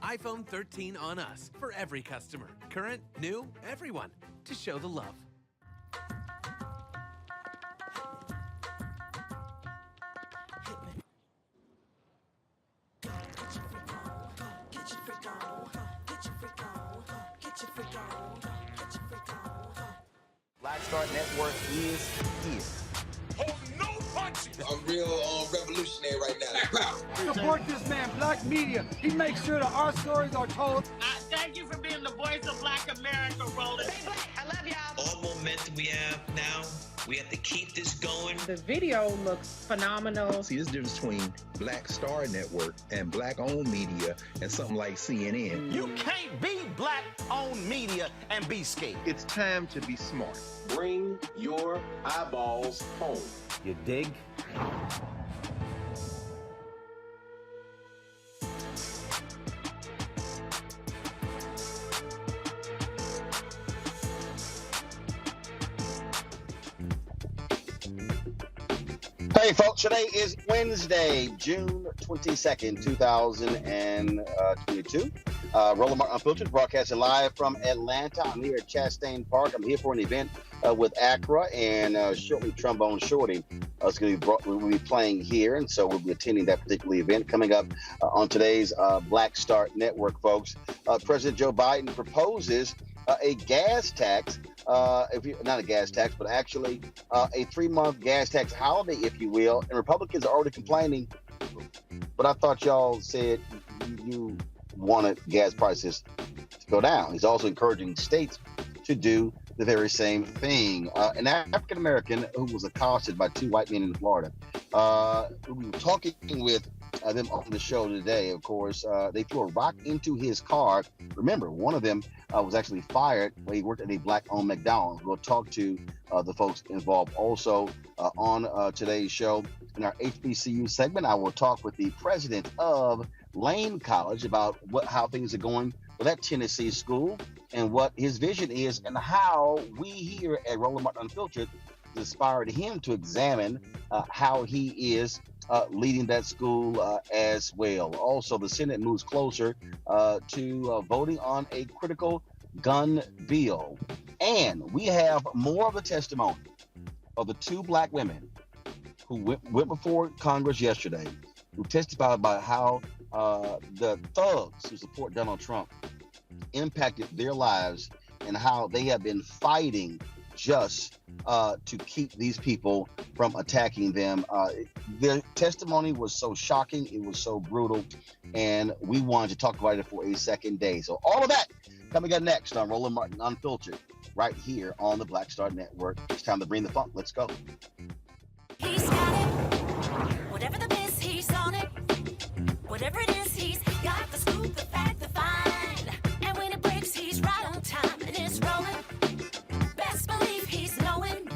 iPhone 13 on us for every customer. Current, new, everyone. To show the love. Black Star Network is here. Oh, no punching! I'm real revolutionary right now. Support this man, Black Media. He makes sure that our stories are told. Thank you for being the voice of Black America, Roland. Stay black. I love y'all. All momentum we have now, we have to keep this going. The video looks phenomenal. See, there's a difference between Black Star Network and black-owned media and something like CNN. You can't be black-owned media and be scared. It's time to be smart. Bring your eyeballs home. You dig? Hey, folks, today is Wednesday, June 22nd, 2022. Roland Unfiltered, broadcasting live from Atlanta. I'm here at Chastain Park. I'm here for an event with Accra, and shortly Trombone Shorty is going to we'll be playing here, and so we'll be attending that particular event coming up on today's Black Star Network, folks. President Joe Biden proposes a gas tax. Not a gas tax, but actually a 3-month gas tax holiday, if you will. And Republicans are already complaining. But I thought y'all said you wanted gas prices to go down. He's also encouraging states to do the very same thing. An African American who was accosted by two white men in Florida. We were talking with them on the show today. Of course, they threw a rock into his car. Remember, one of them was actually fired when he worked at a black-owned McDonald's. We'll talk to the folks involved also on today's show. In our HBCU segment, I will talk with the president of Lane College about how things are going with that Tennessee school and what his vision is and how we here at Roland Martin Unfiltered inspired him to examine how he is leading that school as well. Also, the Senate moves closer to voting on a critical gun bill. And we have more of the testimony of the two black women who went before Congress yesterday, who testified about how the thugs who support Donald Trump impacted their lives and how they have been fighting just to keep these people from attacking them. Their testimony was so shocking, it was so brutal, and we wanted to talk about it for a second day. So all of that coming up next on Roland Martin Unfiltered, right here on the Black Star Network. It's time to bring the funk. Let's go. He's got it. Whatever the biz, he's on it. Whatever it is, he's got the scoop, the fact, the find. And when it breaks, he's right on time and it's rolling. Best believe he's knowing.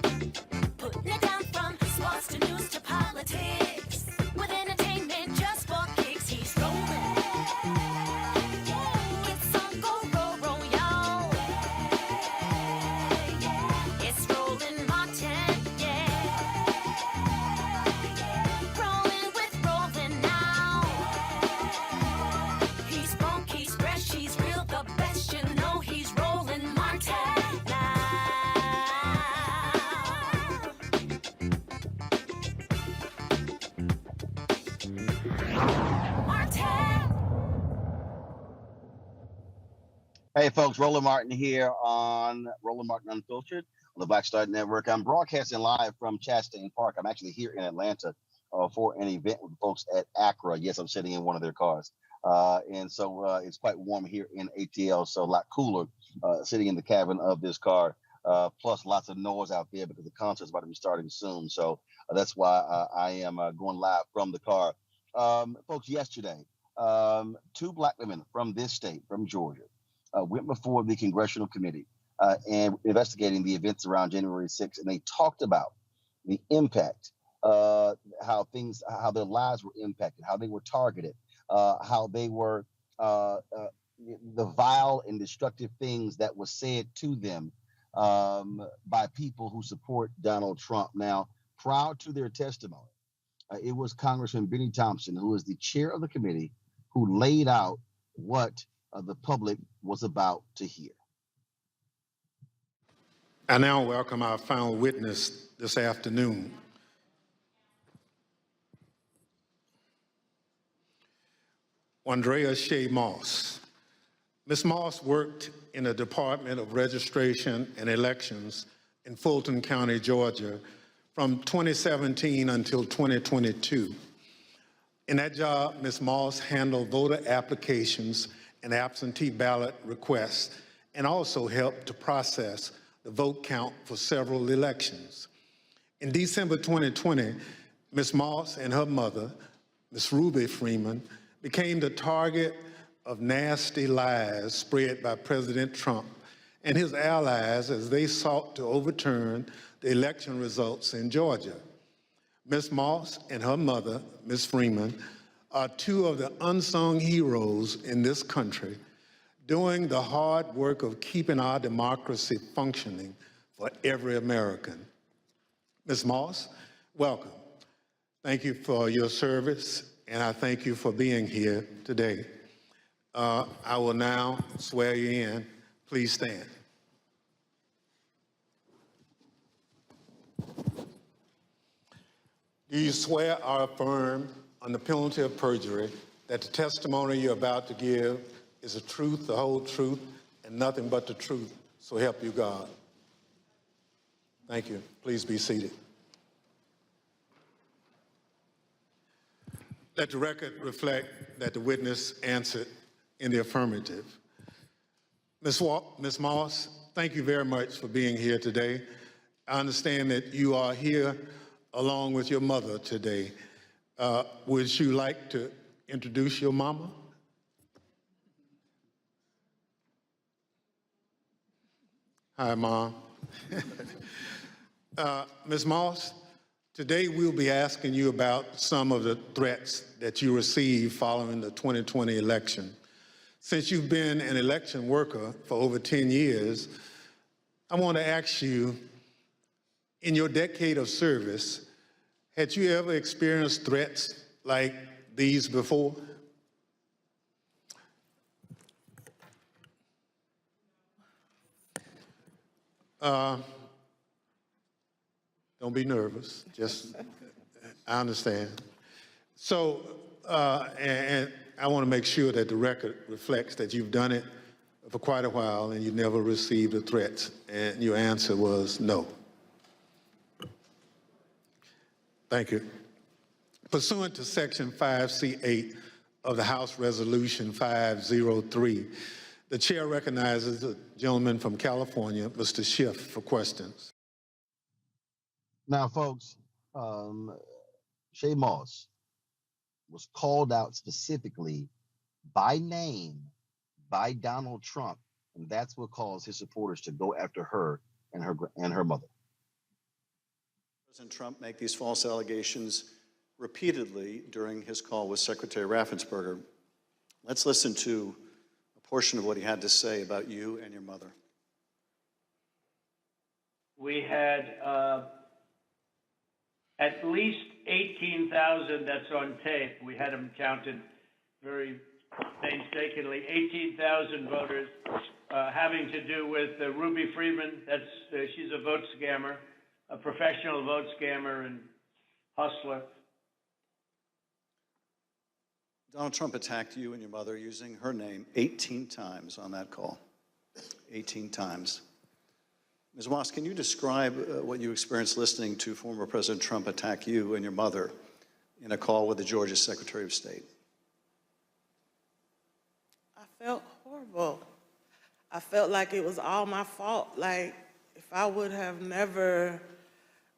Putting it down from sports to news to politics. With entertainment just for kicks, he's rolling. It's on go, roll, y'all. It's Roland Martin, rolling with Roland now. He's funk, he's fresh, he's real, the best, you know he's Roland Martin now. Hey folks, Roland Martin here on Roland Martin Unfiltered on the Black Star Network. I'm broadcasting live from Chastain Park. I'm actually here in Atlanta for an event with folks at Accra. Yes, I'm sitting in one of their cars. And so it's quite warm here in ATL, so a lot cooler sitting in the cabin of this car. Plus lots of noise out there because the concert's about to be starting soon. So that's why I am going live from the car. Folks, yesterday, two black women from this state, from Georgia, went before the congressional committee and investigating the events around January 6th, and they talked about the impact, how their lives were impacted, how they were targeted, how they were the vile and destructive things that were said to them by people who support Donald Trump. Now, prior to their testimony, it was Congressman Benny Thompson, who is the chair of the committee, who laid out what the public was about to hear. I now welcome our final witness this afternoon. Andrea Shea Moss. Ms. Moss worked in the Department of Registration and Elections in Fulton County, Georgia, from 2017 until 2022. In that job, Ms. Moss handled voter applications and absentee ballot requests, and also helped to process the vote count for several elections. In December 2020, Ms. Moss and her mother, Ms. Ruby Freeman, became the target of nasty lies spread by President Trump and his allies as they sought to overturn the election results in Georgia. Ms. Moss and her mother, Ms. Freeman, are two of the unsung heroes in this country, doing the hard work of keeping our democracy functioning for every American. Ms. Moss, welcome. Thank you for your service, and I thank you for being here today. I will now swear you in. Please stand. Do you swear or affirm on the penalty of perjury that the testimony you're about to give is the truth, the whole truth, and nothing but the truth, so help you God? Thank you. Please be seated. Let the record reflect that the witness answered in the affirmative. Ms. Moss, thank you very much for being here today. I understand that you are here along with your mother today. Would you like to introduce your mama? Hi, Mom. Ms. Moss, today we'll be asking you about some of the threats that you received following the 2020 election. Since you've been an election worker for over 10 years, I want to ask you, in your decade of service, had you ever experienced threats like these before? Don't be nervous. Just, I understand. So, and I want to make sure that the record reflects that you've done it for quite a while and you never received a threat, and your answer was no. Thank you. Pursuant to Section 5C8 of the House Resolution 503, the chair recognizes the gentleman from California, Mr. Schiff, for questions. Now, folks, Shay Moss was called out specifically by name by Donald Trump, and that's what caused his supporters to go after her and her mother. President Trump make these false allegations repeatedly during his call with Secretary Raffensperger. Let's listen to a portion of what he had to say about you and your mother. We had at least 18,000, that's on tape. We had them counted very painstakingly, 18,000 voters having to do with Ruby Freeman. She's a vote scammer, a professional vote scammer and hustler. Donald Trump attacked you and your mother using her name 18 times on that call. 18 times. Ms. Moss, can you describe what you experienced listening to former President Trump attack you and your mother in a call with the Georgia Secretary of State? I felt horrible. I felt like it was all my fault. Like, if I would have never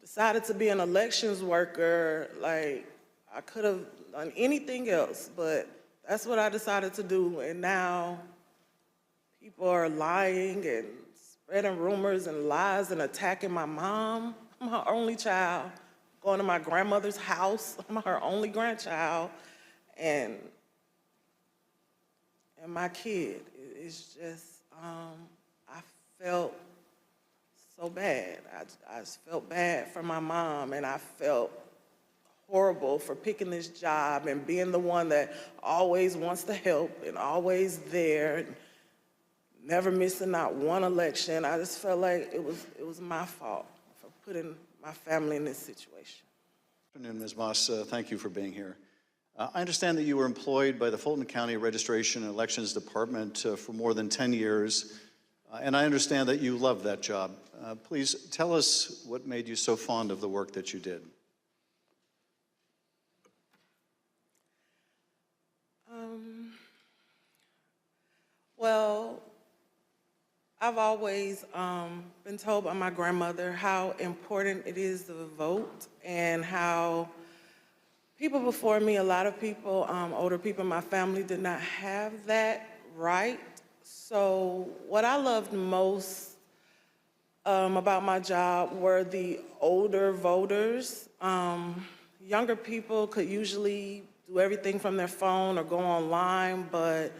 decided to be an elections worker, like, I could have done anything else, but that's what I decided to do. And now people are lying and spreading rumors and lies and attacking my mom. I'm her only child. Going to my grandmother's house. I'm her only grandchild. And my kid. It's just, I felt so bad. I just felt bad for my mom, and I felt horrible for picking this job and being the one that always wants to help and always there, and never missing not one election. I just felt like it was my fault for putting my family in this situation. Good afternoon, Ms. Moss. Thank you for being here. I understand that you were employed by the Fulton County Registration and Elections Department for more than 10 years, and I understand that you love that job. Please tell us what made you so fond of the work that you did. Well, I've always been told by my grandmother how important it is to vote, and how people before me, a lot of people, older people in my family, did not have that right. So what I loved most about my job were the older voters. Younger people could usually do everything from their phone or go online, but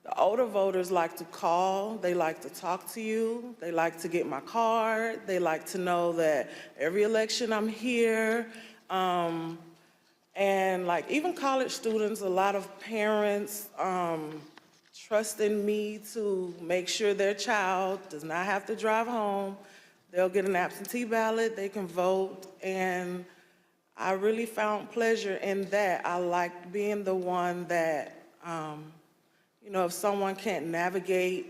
the older voters like to call, they like to talk to you, they like to get my card, they like to know that every election I'm here. And like even college students, a lot of parents trust in me to make sure their child does not have to drive home. They'll get an absentee ballot, they can vote, and I really found pleasure in that. I liked being the one that, you know, if someone can't navigate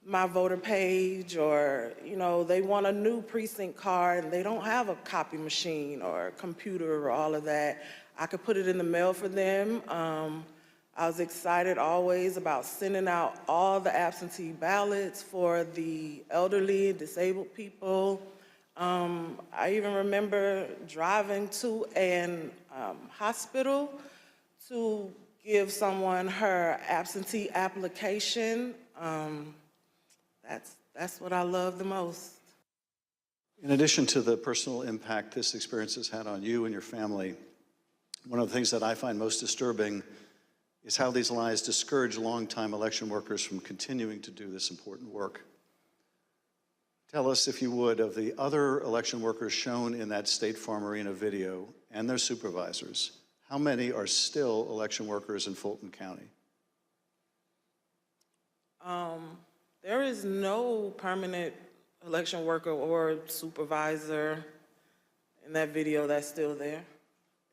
my voter page, or, you know, they want a new precinct card and they don't have a copy machine or a computer or all of that, I could put it in the mail for them. I was excited always about sending out all the absentee ballots for the elderly and disabled people. I even remember driving to an hospital to give someone her absentee application. That's what I love the most. In addition to the personal impact this experience has had on you and your family, one of the things that I find most disturbing is how these lies discourage longtime election workers from continuing to do this important work. Tell us, if you would, of the other election workers shown in that State Farm Arena video and their supervisors. How many are still election workers in Fulton County? There is no permanent election worker or supervisor in that video that's still there.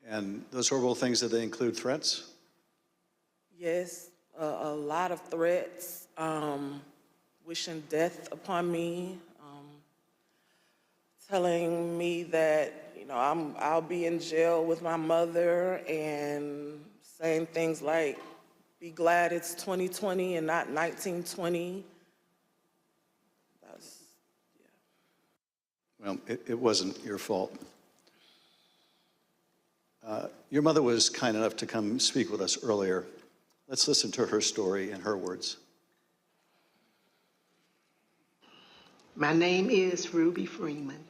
And those horrible things, did they include threats? Yes, a lot of threats, wishing death upon me, telling me that, you know, I'll be in jail with my mother, and saying things like, be glad it's 2020 and not 1920. Well, it wasn't your fault. Your mother was kind enough to come speak with us earlier. Let's listen to her story in her words. My name is Ruby Freeman.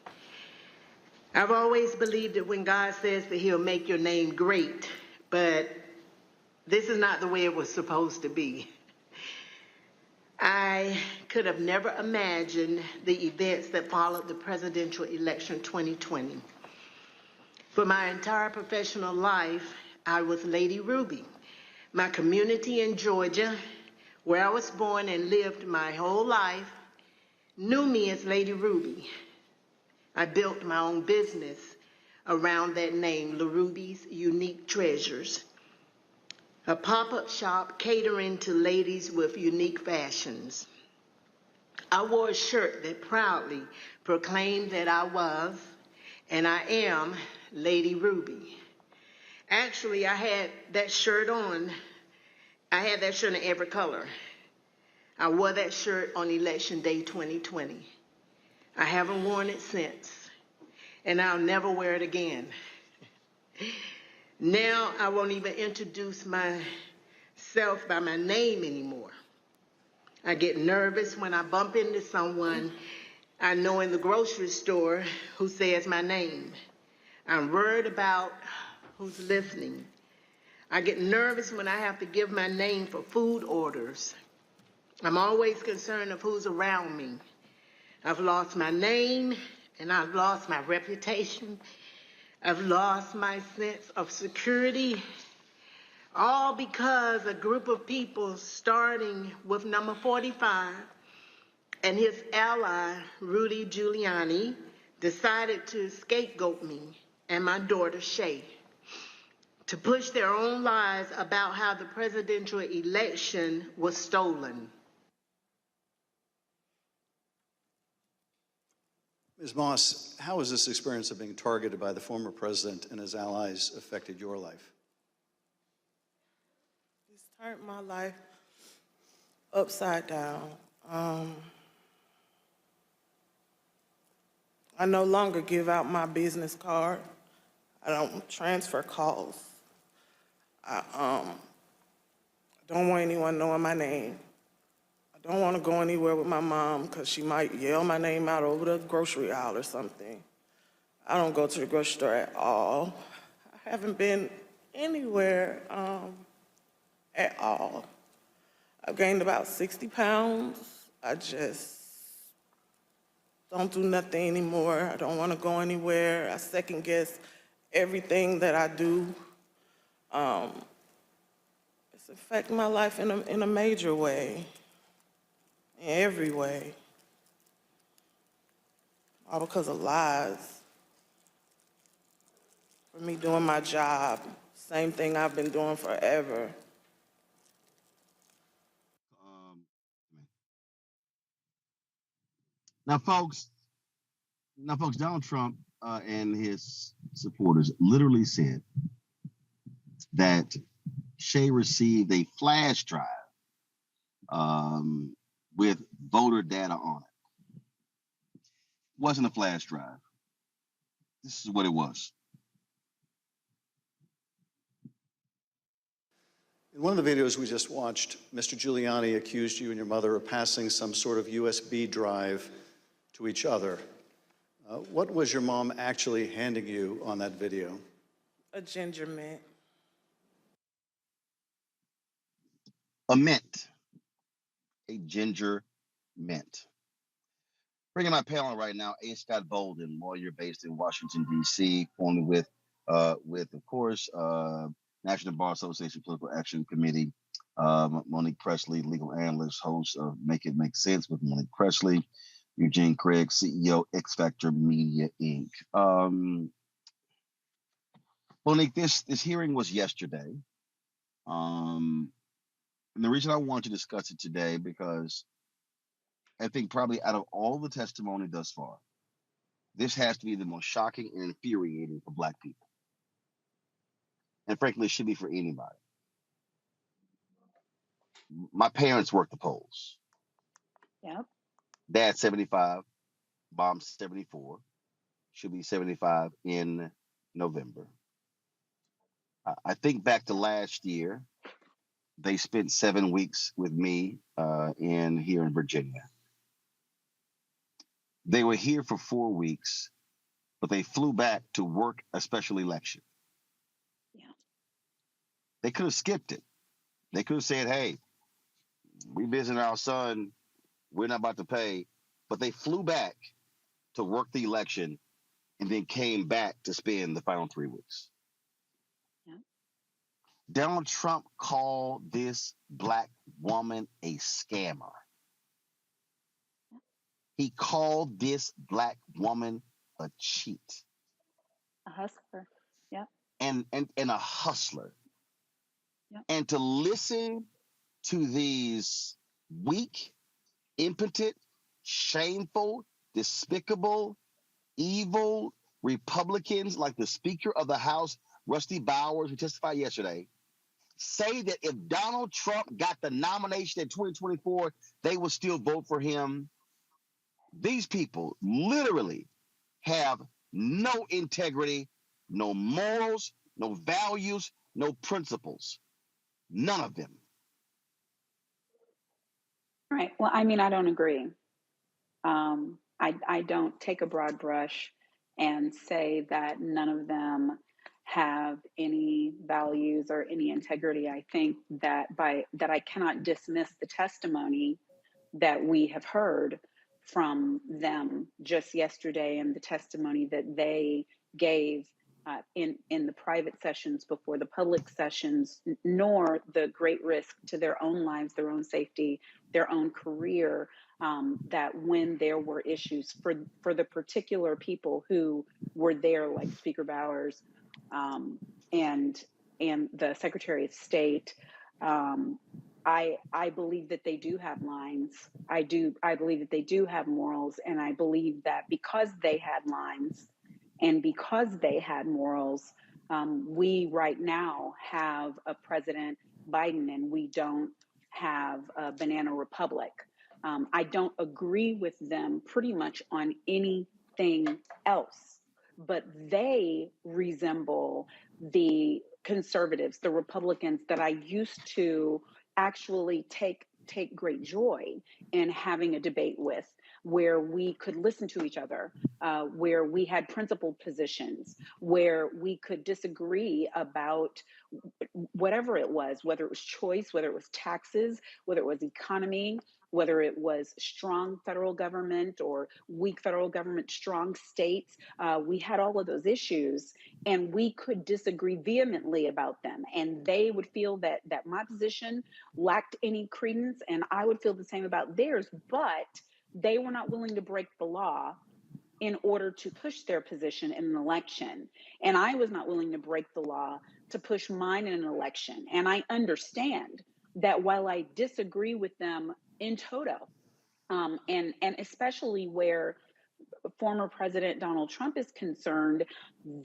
I've always believed that when God says that he'll make your name great, but this is not the way it was supposed to be. I could have never imagined the events that followed the presidential election 2020. For my entire professional life, I was Lady Ruby. My community in Georgia, where I was born and lived my whole life, knew me as Lady Ruby. I built my own business around that name, La Ruby's Unique Treasures, a pop-up shop catering to ladies with unique fashions. I wore a shirt that proudly proclaimed that I was, and I am, Lady Ruby. Actually, I had that shirt on. I had that shirt in every color. I wore that shirt on Election Day 2020. I haven't worn it since, and I'll never wear it again. Now I won't even introduce myself by my name anymore. I get nervous when I bump into someone I know in the grocery store who says my name. I'm worried about who's listening. I get nervous when I have to give my name for food orders. I'm always concerned of who's around me. I've lost my name, and I've lost my reputation. I've lost my sense of security, all because a group of people, starting with number 45 and his ally, Rudy Giuliani, decided to scapegoat me and my daughter, Shay, to push their own lies about how the presidential election was stolen. Ms. Moss, how has this experience of being targeted by the former president and his allies affected your life? It's turned my life upside down. I no longer give out my business card. I don't transfer calls. I don't want anyone knowing my name. I don't want to go anywhere with my mom because she might yell my name out over the grocery aisle or something. I don't go to the grocery store at all. I haven't been anywhere at all. I've gained about 60 pounds. I just don't do nothing anymore. I don't want to go anywhere. I second guess everything that I do. It's affecting my life in a major way, in every way, all because of lies. For me doing my job, same thing I've been doing forever. Now, folks, Donald Trump and his supporters literally said that Shay received a flash drive with voter data on it. It wasn't a flash drive. This is what it was. In one of the videos we just watched, Mr. Giuliani accused you and your mother of passing some sort of USB drive to each other. What was your mom actually handing you on that video? A ginger mint. A mint. A ginger mint. Bringing my panel right now, A. Scott Bolden, lawyer based in Washington, D.C., formerly with of course, National Bar Association Political Action Committee, Monique Presley, legal analyst, host of Make It Make Sense with Monique Presley, Eugene Craig, CEO, X Factor Media, Inc. Monique, this hearing was yesterday. And the reason I want to discuss it today, because I think probably out of all the testimony thus far, this has to be the most shocking and infuriating for Black people. And frankly, it should be for anybody. My parents worked the polls. Yep. Dad 75, Mom 74, should be 75 in November. I think back to last year, they spent 7 weeks with me here in Virginia. They were here for 4 weeks, but they flew back to work a special election. Yeah. They could have skipped it. They could have said, hey, we visiting our son, we're not about to pay. But they flew back to work the election and then came back to spend the final 3 weeks. Yeah. Donald Trump called this Black woman a scammer. Yeah. He called this Black woman a cheat. A hustler. Yeah. And a hustler. Yeah. And to listen to these weak, impotent, shameful, despicable, evil Republicans like the Speaker of the House, Rusty Bowers, who testified yesterday, say that if Donald Trump got the nomination in 2024, they would still vote for him. These people literally have no integrity, no morals, no values, no principles. None of them. Right. Well, I mean, I don't agree. I don't take a broad brush and say that none of them have any values or any integrity. I think that I cannot dismiss the testimony that we have heard from them just yesterday and the testimony that they gave in the private sessions before the public sessions, nor the great risk to their own lives, their own safety, their own career, that when there were issues for the particular people who were there, like Speaker Bowers and the Secretary of State, I believe that they do have lines. I believe that they do have morals, and I believe that because they had lines and because they had morals, we right now have a President Biden, and we don't have a banana republic. I don't agree with them pretty much on anything else, but they resemble the conservatives, the Republicans that I used to actually take great joy in having a debate with, where we could listen to each other, where we had principled positions, where we could disagree about whatever it was, whether it was choice, whether it was taxes, whether it was economy, whether it was strong federal government or weak federal government, strong states. We had all of those issues, and we could disagree vehemently about them. And they would feel that my position lacked any credence, and I would feel the same about theirs, but they were not willing to break the law in order to push their position in an election. And I was not willing to break the law to push mine in an election. And I understand that while I disagree with them in toto, and especially where former President Donald Trump is concerned,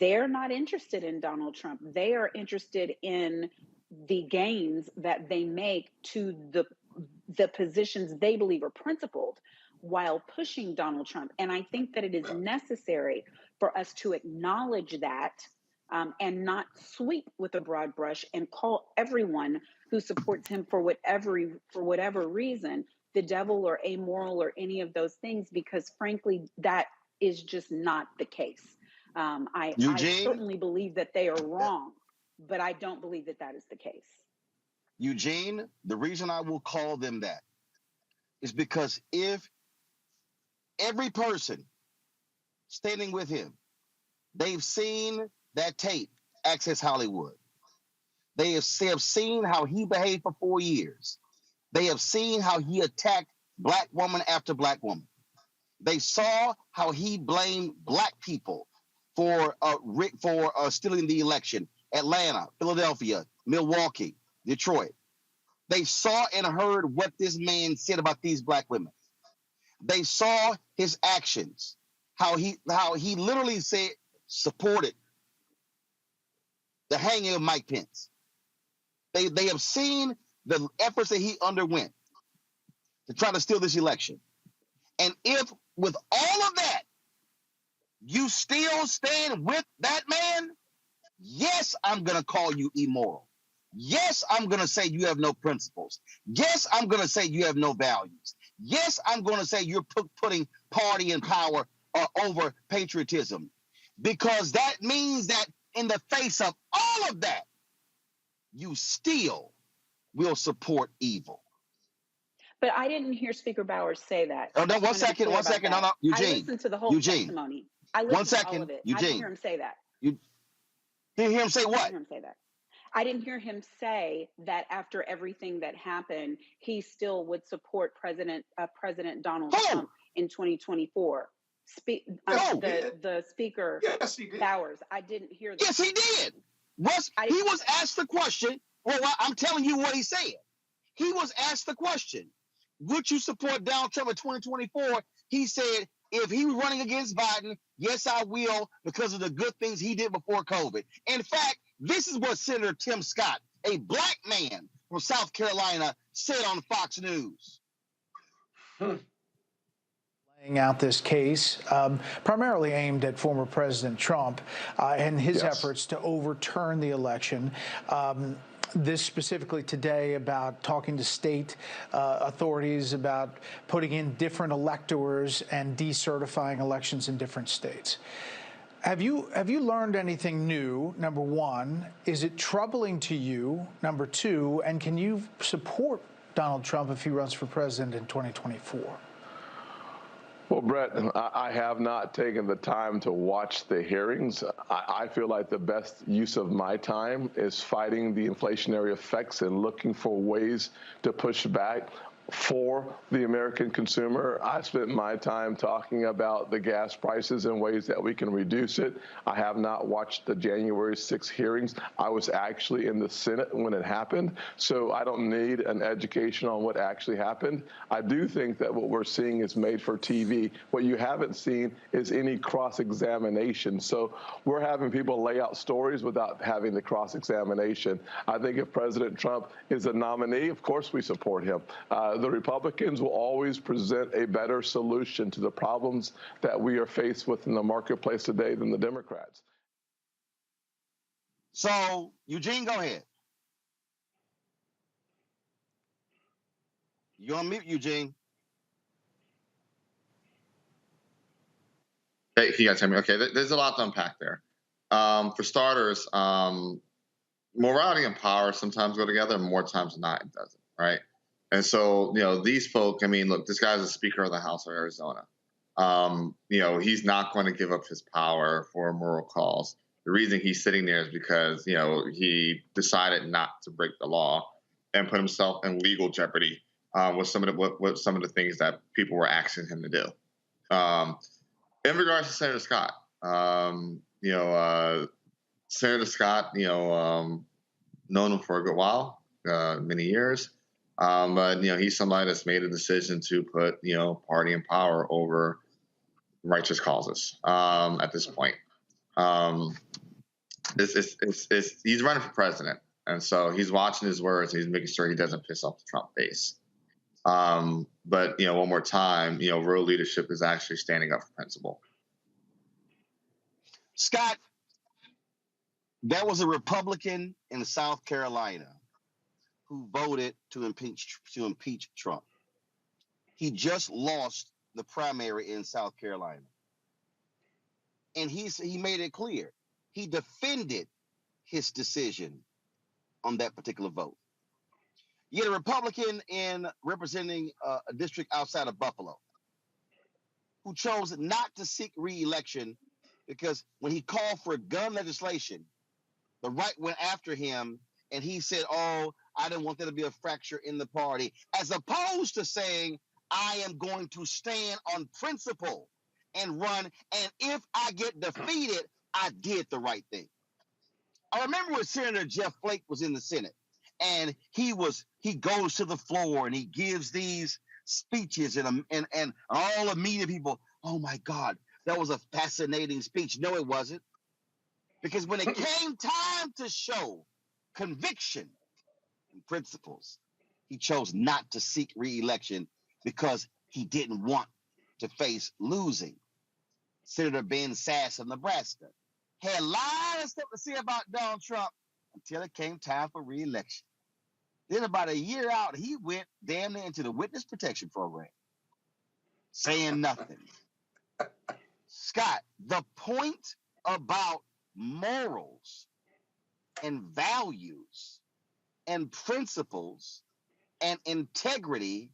they're not interested in Donald Trump. They are interested in the gains that they make to the positions they believe are principled while pushing Donald Trump. And I think that it is necessary for us to acknowledge that and not sweep with a broad brush and call everyone who supports him for whatever reason the devil or amoral or any of those things, because frankly, that is just not the case. I certainly believe that they are wrong, but I don't believe that that is the case. Eugene, the reason I will call them that is because if every person standing with him, they've seen that tape, Access Hollywood. They have seen how he behaved for 4 years. They have seen how he attacked black woman after black woman. They saw how he blamed black people for stealing the election. Atlanta, Philadelphia, Milwaukee, Detroit. They saw and heard what this man said about these black women. They saw his actions, how he literally supported the hanging of Mike Pence. They have seen the efforts that he underwent to try to steal this election. And if with all of that, you still stand with that man, yes, I'm going to call you immoral. Yes, I'm going to say you have no principles. Yes, I'm going to say you have no values. Yes, I'm going to say you're putting party and power over patriotism, because that means that in the face of all of that, you still will support evil. But I didn't hear Speaker Bowers say that. Oh, no, one second. No, Eugene. I listened to the whole testimony. I listened to all of it. Eugene. I didn't hear him say that. You didn't hear him say what? I didn't hear him say that. I didn't hear him say that after everything that happened, he still would support President Donald Trump in 2024. The speaker, yes, Bowers. I didn't hear that. Yes, he did. He was asked the question. Well, I'm telling you what he said. He was asked the question, would you support Donald Trump in 2024? He said, if he was running against Biden, yes, I will, because of the good things he did before COVID. In fact, this is what Senator Tim Scott, a black man from South Carolina, said on Fox News. Laying out this case, primarily aimed at former President Trump and his efforts to overturn the election. This specifically today about talking to state authorities about putting in different electors and decertifying elections in different states. Have you learned anything new, number one? Is it troubling to you, number two? And can you support Donald Trump if he runs for president in 2024? Well, Brett, I have not taken the time to watch the hearings. I feel like the best use of my time is fighting the inflationary effects and looking for ways to push back for the American consumer. I spent my time talking about the gas prices and ways that we can reduce it. I have not watched the January 6 hearings. I was actually in the Senate when it happened, so I don't need an education on what actually happened. I do think that what we're seeing is made for TV. What you haven't seen is any cross-examination. So we're having people lay out stories without having the cross-examination. I think if President Trump is a nominee, of course we support him. The Republicans will always present a better solution to the problems that we are faced with in the marketplace today than the Democrats. So, Eugene, go ahead. You're on mute, Eugene. Hey, can you guys hear me? Okay, there's a lot to unpack there. For starters, morality and power sometimes go together, and more times than not, it doesn't, right? And so, these folk, I mean, look, this guy's the Speaker of the House of Arizona. He's not going to give up his power for a moral cause. The reason he's sitting there is because, he decided not to break the law and put himself in legal jeopardy with some of the things that people were asking him to do. In regards to Senator Scott, Senator Scott, known him for a good while, many years. But he's somebody that's made a decision to put party and power over righteous causes at this point. He's running for president. And so he's watching his words. He's making sure he doesn't piss off the Trump base. But, one more time, real leadership is actually standing up for principle. Scott, there was a Republican in South Carolina who voted to impeach Trump. He just lost the primary in South Carolina. And he made it clear. He defended his decision on that particular vote. You get a Republican representing a district outside of Buffalo who chose not to seek re-election because when he called for gun legislation, the right went after him and he said, oh, I didn't want there to be a fracture in the party, as opposed to saying, I am going to stand on principle and run, and if I get defeated, I did the right thing. I remember when Senator Jeff Flake was in the Senate, and he goes to the floor and he gives these speeches, and all the media people, oh my God, that was a fascinating speech. No, it wasn't. Because when it came time to show conviction and principles, he chose not to seek re-election because he didn't want to face losing. Senator Ben Sasse of Nebraska had a lot of stuff to say about Donald Trump until it came time for re-election. Then about a year out, he went damn near into the witness protection program, saying nothing. Scott, the point about morals and values and principles and integrity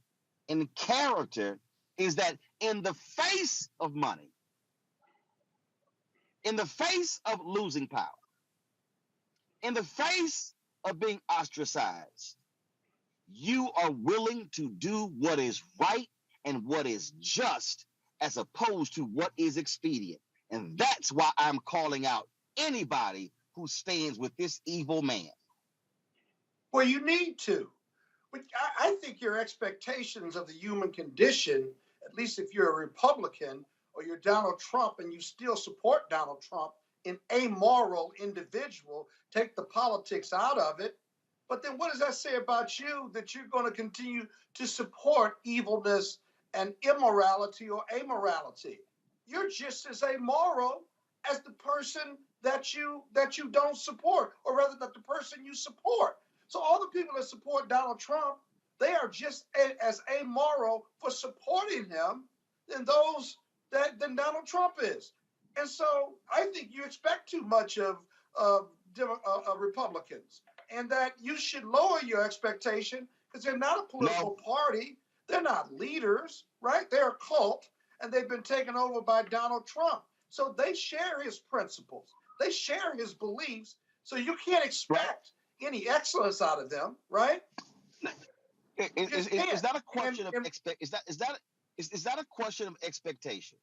and character is that in the face of money, in the face of losing power, in the face of being ostracized, you are willing to do what is right and what is just as opposed to what is expedient. And that's why I'm calling out anybody who stands with this evil man. Well, you need to. But I think your expectations of the human condition, at least if you're a Republican or you're Donald Trump and you still support Donald Trump, an amoral individual, take the politics out of it. But then what does that say about you, that you're going to continue to support evilness and immorality or amorality? You're just as amoral as the person that you don't support, or rather that the person you support. So all the people that support Donald Trump, they are just as amoral for supporting him than Donald Trump is. And so I think you expect too much of Republicans, and that you should lower your expectation because they're not a political party. They're not leaders, right? They're a cult, and they've been taken over by Donald Trump. So they share his principles. They share his beliefs. So you can't expect any excellence out of them, right? Is that a question of is that a question of expectation?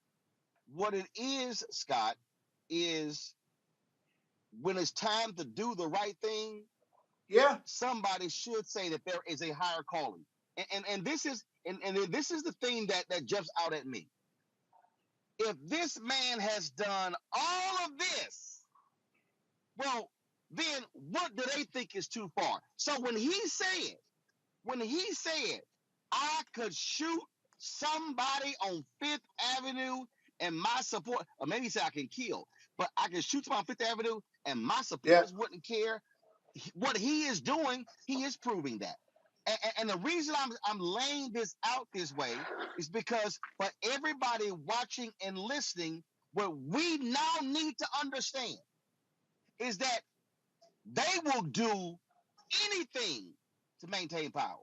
What it is, Scott, is when it's time to do the right thing, somebody should say that there is a higher calling. And this is the thing that jumps out at me. If this man has done all of this, well, then what do they think is too far? So when he said, I could shoot somebody on Fifth Avenue and my support, or maybe he said I can kill, but I can shoot somebody on Fifth Avenue and my supporters wouldn't care. What he is doing, he is proving that. And the reason I'm laying this out this way is because for everybody watching and listening, what we now need to understand is that they will do anything to maintain power.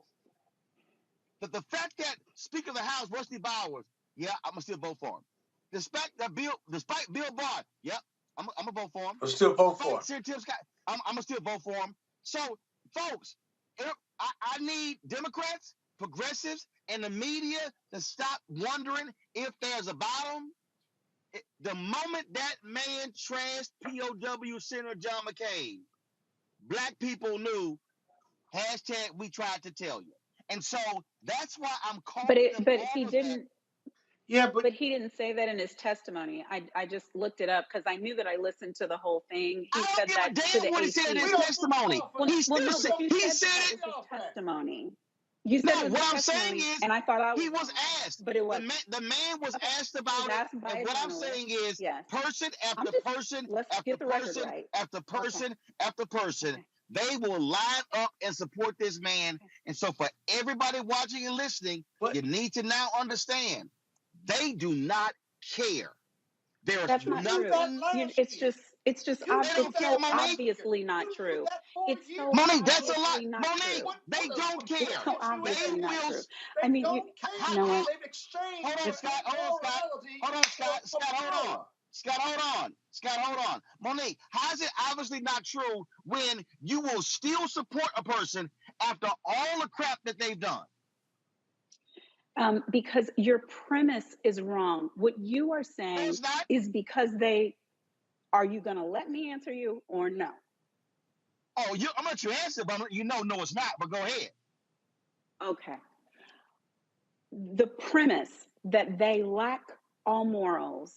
But the fact that Speaker of the House, Rusty Bowers, I'm going to still vote for him. Despite Bill Barr, I'm going to vote for him. I'll still vote for him. Tim Scott, I'm going to still vote for him. So, folks, I need Democrats, progressives, and the media to stop wondering if there's a bottom. The moment that man trashed POW Senator John McCain, black people knew, # we tried to tell you. And so that's why I'm calling But he didn't. Yeah, but he didn't say that in his testimony. I just looked it up because I knew that I listened to the whole thing. He said that to the what he said in his testimony. Well, He no, said but you said that it. was his testimony. You said it was what his I'm saying testimony, is and I thought I was he was wrong, asked. but it was The man was asked about it. that's And by what I'm journalist. saying is Yes. person after person Let's after get the record person right. after person after person, they will line up and support this man. And so for everybody watching and listening, you need to now understand they do not care. There's That's not true. It's just it's so obviously not true. It's so Monique, that's a lot. obviously not Monique, true. they don't care. It's so obviously not true. They I mean, don't care. you know what? They've exchanged Hold on, Scott. Hold on, Scott. Scott, hold on. Monique, how is it obviously not true when you will still support a person after all the crap that they've done? Because your premise is wrong. What you are saying is because are you going to let me answer you or no? Oh, I'm going to let you answer, but no, it's not, but go ahead. Okay. The premise that they lack all morals,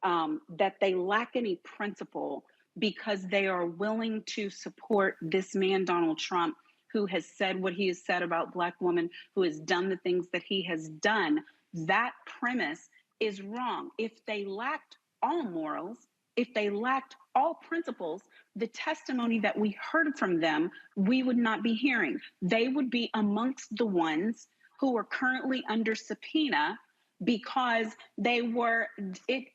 that they lack any principle because they are willing to support this man, Donald Trump, who has said what he has said about Black women, who has done the things that he has done, that premise is wrong. If they lacked all morals, if they lacked all principles, the testimony that we heard from them, we would not be hearing. They would be amongst the ones who are currently under subpoena because they were,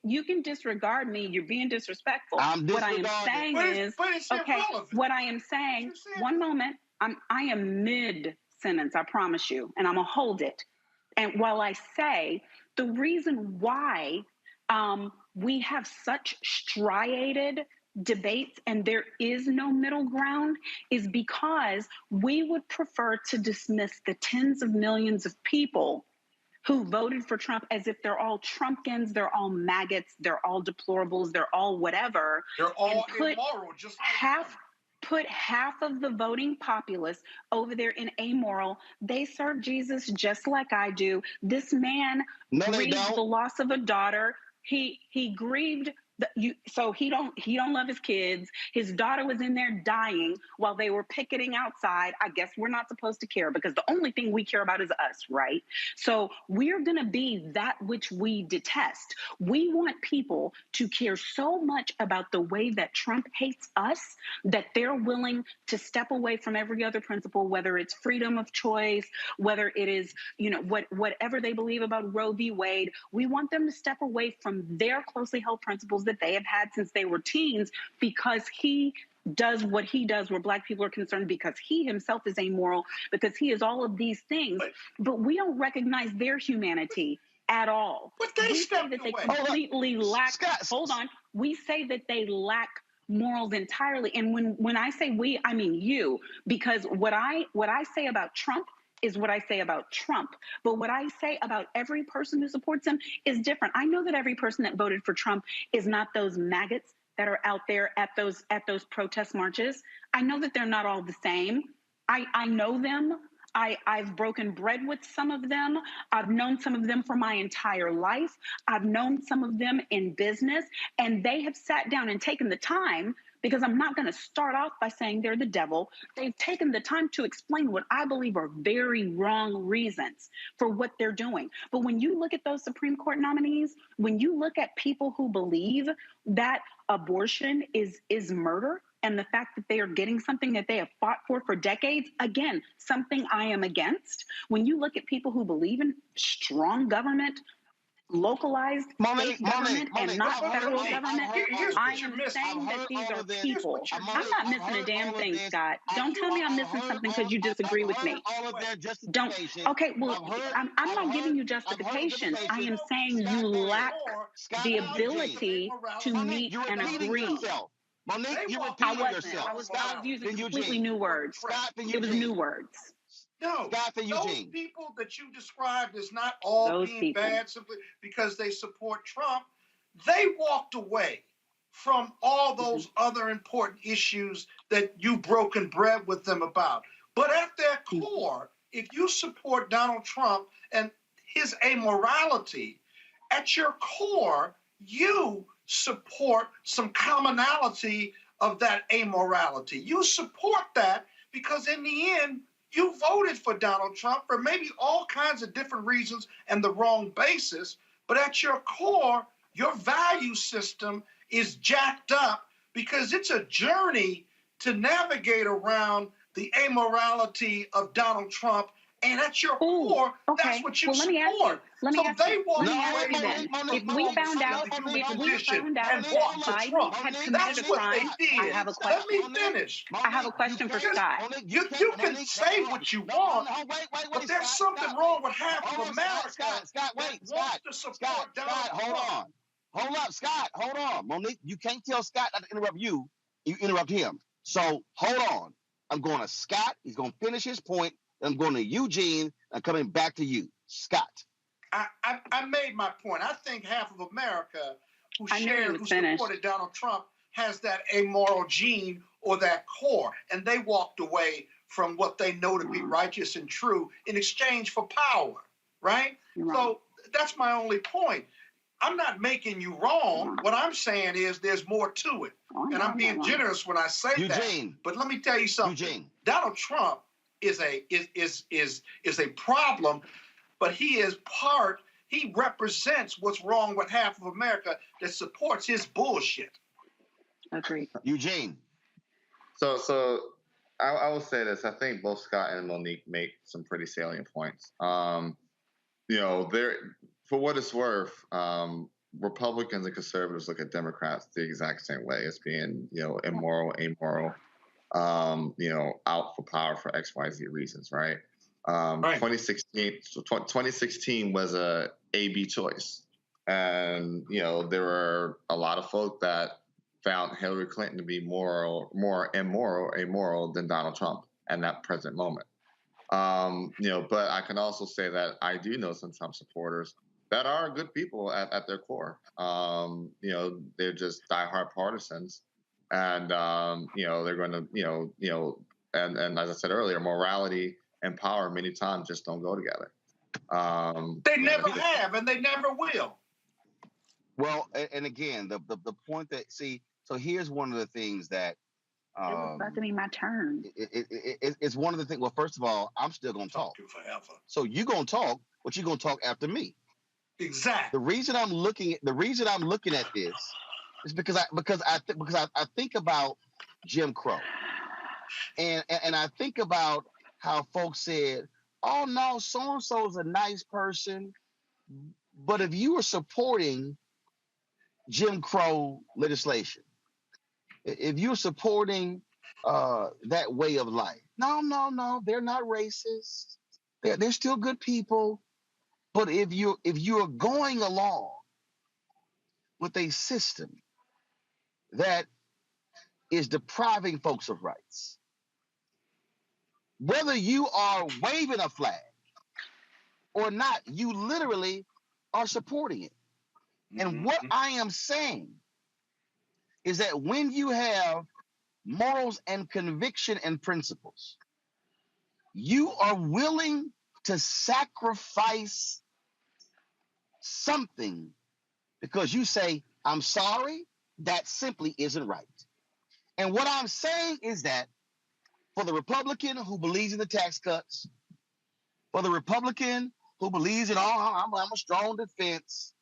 you can disregard me, you're being disrespectful. What I am saying is, okay, what I am saying, one moment, I am mid-sentence, I promise you, and I'm gonna hold it. And while I say, the reason why we have such striated debates and there is no middle ground is because we would prefer to dismiss the tens of millions of people who voted for Trump as if they're all Trumpkins, they're all maggots, they're all deplorables, they're all whatever. They're all immoral, just like put half of the voting populace over there in amoral. They serve Jesus just like I do. This man grieved the loss of a daughter. He grieved so he don't love his kids. His daughter was in there dying while they were picketing outside. I guess we're not supposed to care because the only thing we care about is us, right? So we're going to be that which we detest. We want people to care so much about the way that Trump hates us that they're willing to step away from every other principle, whether it's freedom of choice, whether it is, whatever they believe about Roe v. Wade. We want them to step away from their closely held principles that they have had since they were teens because he does what he does where Black people are concerned, because he himself is amoral, because he is all of these things. But we don't recognize their humanity at all. But they say that they completely lack. Hold on. We say that they lack morals entirely. And when I say we, I mean you, because what I say about Trump is what I say about Trump. But what I say about every person who supports him is different. I know that every person that voted for Trump is not those maggots that are out there at those protest marches. I know that they're not all the same. I know them. I've broken bread with some of them. I've known some of them for my entire life. I've known some of them in business, and they have sat down and taken the time, because I'm not going to start off by saying they're the devil. They've taken the time to explain what I believe are very wrong reasons for what they're doing. But when you look at those Supreme Court nominees, when you look at people who believe that abortion is murder, and the fact that they are getting something that they have fought for decades, again, something I am against. When you look at people who believe in strong government, localized state government, and not federal government, I am saying that these are people. I'm not missing a damn thing, Scott. Don't tell me I'm missing something because you disagree with me. Don't. Okay, well, I'm not giving you justification. I am saying you lack the ability to meet and agree. Monique, you I was using completely new words. It was new words. No, those people that you described as not all being bad simply because they support Trump, they walked away from all those other important issues that you've broken bread with them about. But at their core, if you support Donald Trump and his amorality, at your core, you support some commonality of that amorality. You support that because in the end, you voted for Donald Trump for maybe all kinds of different reasons and the wrong basis, but at your core, your value system is jacked up because it's a journey to navigate around the amorality of Donald Trump. And at your core, that's what you support. Let me ask you then. If we found out that Biden had committed a crime, I have a question. Let me finish. I have a question for Scott. You can say what you want, but there's something wrong with half of America. Scott, hold on. Hold up, Scott, hold on. Monique, you can't tell Scott not to interrupt you. You interrupt him. So hold on. I'm going to Scott. He's going to finish his point. I'm going to Eugene. I'm coming back to you. Scott. I made my point. I think half of America who supported Donald Trump has that amoral gene or that core, and they walked away from what they know to be righteous and true in exchange for power, right? So that's my only point. I'm not making you wrong. What I'm saying is there's more to it, and I'm being generous when I say Eugene. that. But let me tell you something. Eugene. Donald Trump is a problem, but he represents what's wrong with half of America that supports his bullshit. Agreed. Eugene. So I will say this. I think both Scott and Monique make some pretty salient points. For what it's worth, Republicans and conservatives look at Democrats the exact same way as being, immoral, amoral, out for power for XYZ reasons, right? 2016 was a A/B choice, and there were a lot of folk that found Hillary Clinton to be more immoral than Donald Trump in that present moment. But I can also say that I do know some Trump supporters that are good people at their core. They're just diehard partisans, and they're going to, and as I said earlier, morality and power many times just don't go together. They never have, and they never will. Well, and again, the point that so here's one of the things that. It was about to be my turn. It's one of the things. Well, first of all, I'm still going to talk. So you're going to talk, but you're going to talk after me. Exactly. The reason I'm looking at this is because I think about Jim Crow, and I think about how folks said, "Oh no, so and so is a nice person," but if you were supporting Jim Crow legislation, if you're supporting that way of life, no, they're not racist. They're still good people. But if you're going along with a system that is depriving folks of rights, whether you are waving a flag or not, you literally are supporting it. And what I am saying is that when you have morals and conviction and principles, you are willing to sacrifice something because you say, I'm sorry, that simply isn't right. And what I'm saying is that for the Republican who believes in the tax cuts, for the Republican who believes in, I'm a strong defense,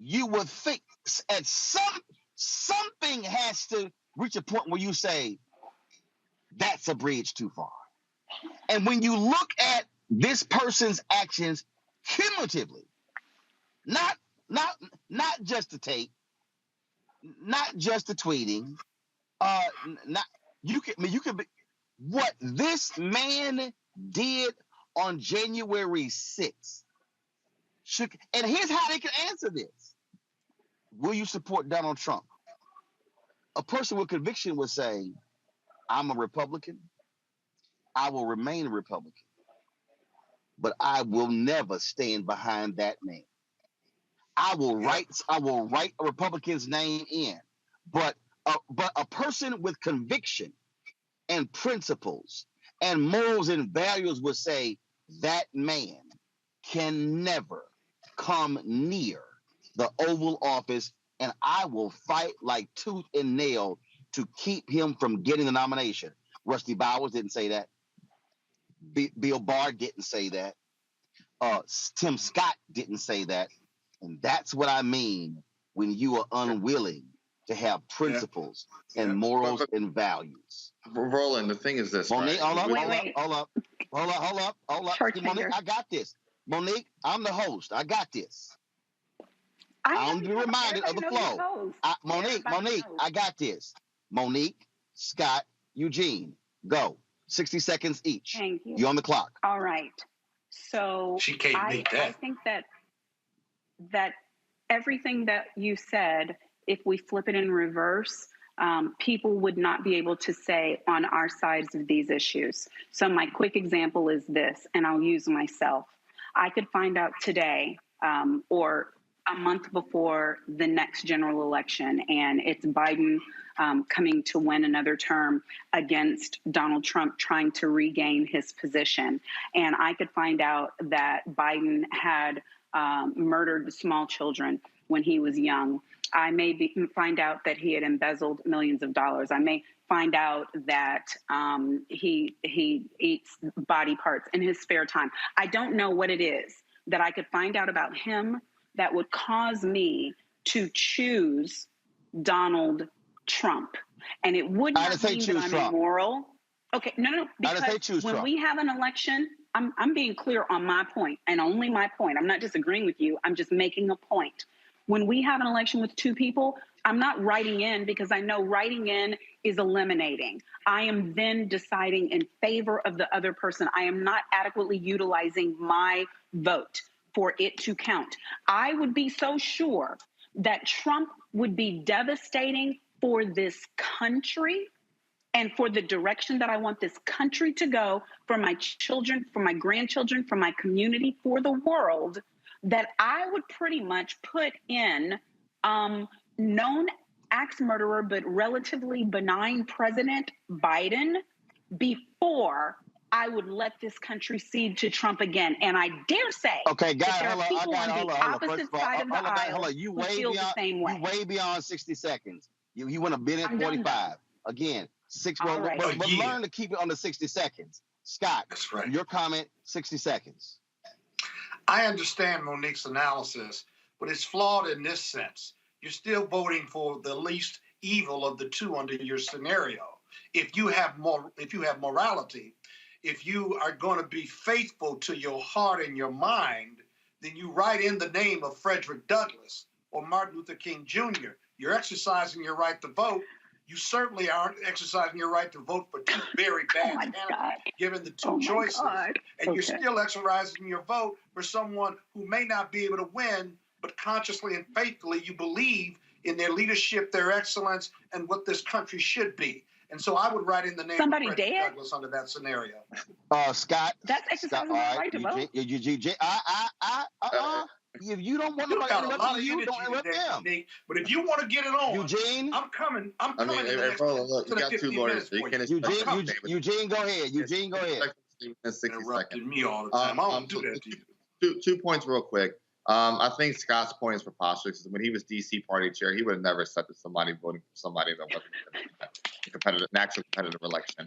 you would think at something has to reach a point where you say, that's a bridge too far. And when you look at this person's actions cumulatively, not just the tape, not just the tweeting, you could be what this man did on January 6th. And here's how they can answer this. Will you support Donald Trump? A person with conviction would say, I'm a Republican. I will remain a Republican. But I will never stand behind that man. I will write a Republican's name in. But a person with conviction and principles and morals and values would say that man can never come near the Oval Office, and I will fight like tooth and nail to keep him from getting the nomination. Rusty Bowers didn't say that. Bill Barr didn't say that. Tim Scott didn't say that. And that's what I mean when you are unwilling to have principles and morals and values. Roland, the thing is this, Monique, right? hold up. Monique, I got this. Monique, I'm the host. I got this. I'm to be reminded of the flow. Monique, I got this. Monique, Scott, Eugene, go. 60 seconds each. Thank you. You're on the clock. All right. So she can't beat that. I think that everything that you said, if we flip it in reverse, people would not be able to say on our sides of these issues. So my quick example is this, and I'll use myself. I could find out today or a month before the next general election, and it's Biden coming to win another term against Donald Trump trying to regain his position. And I could find out that Biden had murdered small children when he was young. I may find out that he had embezzled millions of dollars. I may find out that he eats body parts in his spare time. I don't know what it is that I could find out about him that would cause me to choose Donald Trump. And it would not mean that I'm immoral. Okay, no, because when we have an election, I'm being clear on my point and only my point. I'm not disagreeing with you. I'm just making a point. When we have an election with two people, I'm not writing in because I know writing in is eliminating. I am then deciding in favor of the other person. I am not adequately utilizing my vote for it to count. I would be so sure that Trump would be devastating for this country and for the direction that I want this country to go, for my children, for my grandchildren, for my community, for the world, that I would pretty much put in known axe murderer, but relatively benign President Biden before I would let this country cede to Trump again. And I dare say that there are people on the opposite side of the aisle you who feel the same way. You way beyond 60 seconds. You went a minute 45. Again, but learn to keep it under 60 seconds. Scott, that's right. Your comment, 60 seconds. I understand Monique's analysis, but it's flawed in this sense. You're still voting for the least evil of the two under your scenario. If you have morality, if you are going to be faithful to your heart and your mind, then you write in the name of Frederick Douglass or Martin Luther King Jr. You're exercising your right to vote. You certainly aren't exercising your right to vote for two very bad candidates, given the two choices. And you're still exercising your vote for someone who may not be able to win, but consciously and faithfully you believe in their leadership, their excellence, and what this country should be. And so I would write in the name of Frederick Douglass under that scenario. Scott. That's exercising my right to vote. If you don't want to interrupt you, don't interrupt them. But if you want to get it on, Eugene, I'm coming. Look, you got 2 lawyers. So you can't Eugene, go ahead. Eugene, go ahead. 60 interrupting me all the time. I don't do that to you. 2 points real quick. I think Scott's point is preposterous. When he was DC party chair, he would have never accepted somebody voting for somebody that wasn't an actual competitive election.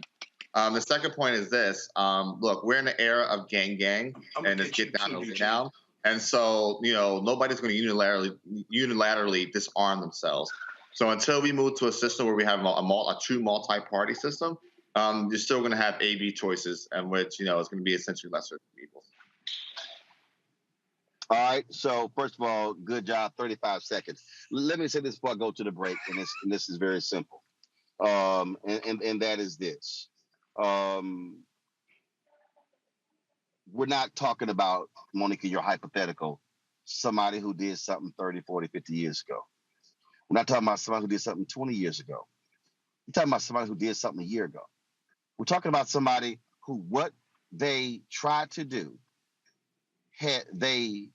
The second point is this. Look, we're in an era of gang, and it's get down and lay down. And so, nobody's going to unilaterally disarm themselves. So until we move to a system where we have a true multi-party system, you're still going to have A/B choices, and which, it's going to be essentially lesser evils. All right. So first of all, good job. 35 seconds. Let me say this before I go to the break, and this is very simple. And that is this. We're not talking about, Monica, your hypothetical, somebody who did something 30, 40, 50 years ago. We're not talking about somebody who did something 20 years ago. We're talking about somebody who did something a year ago. We're talking about somebody who what they tried to do, had they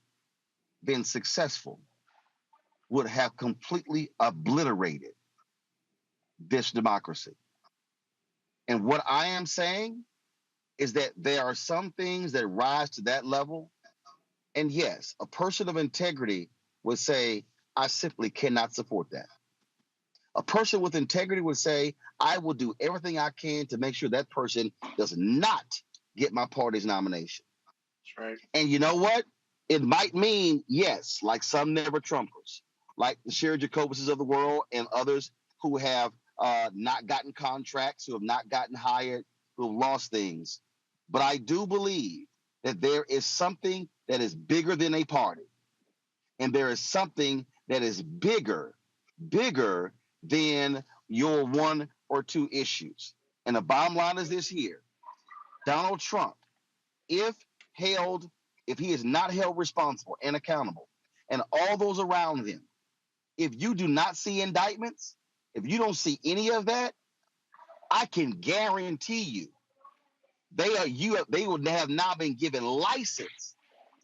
been successful, would have completely obliterated this democracy. And what I am saying is that there are some things that rise to that level And yes, a person of integrity would say, I simply cannot support that. A person with integrity would say, I will do everything I can to make sure that person does not get my party's nomination. That's right. And you know what? It might mean, yes, like some never Trumpers, like the Sherry Jacobuses of the world and others who have not gotten contracts, who have not gotten hired, who have lost things. But I do believe that there is something that is bigger than a party. And there is something that is bigger than your one or two issues. And the bottom line is this here. Donald Trump, if he is not held responsible and accountable, and all those around him, if you do not see indictments, if you don't see any of that, I can guarantee you they would have now been given license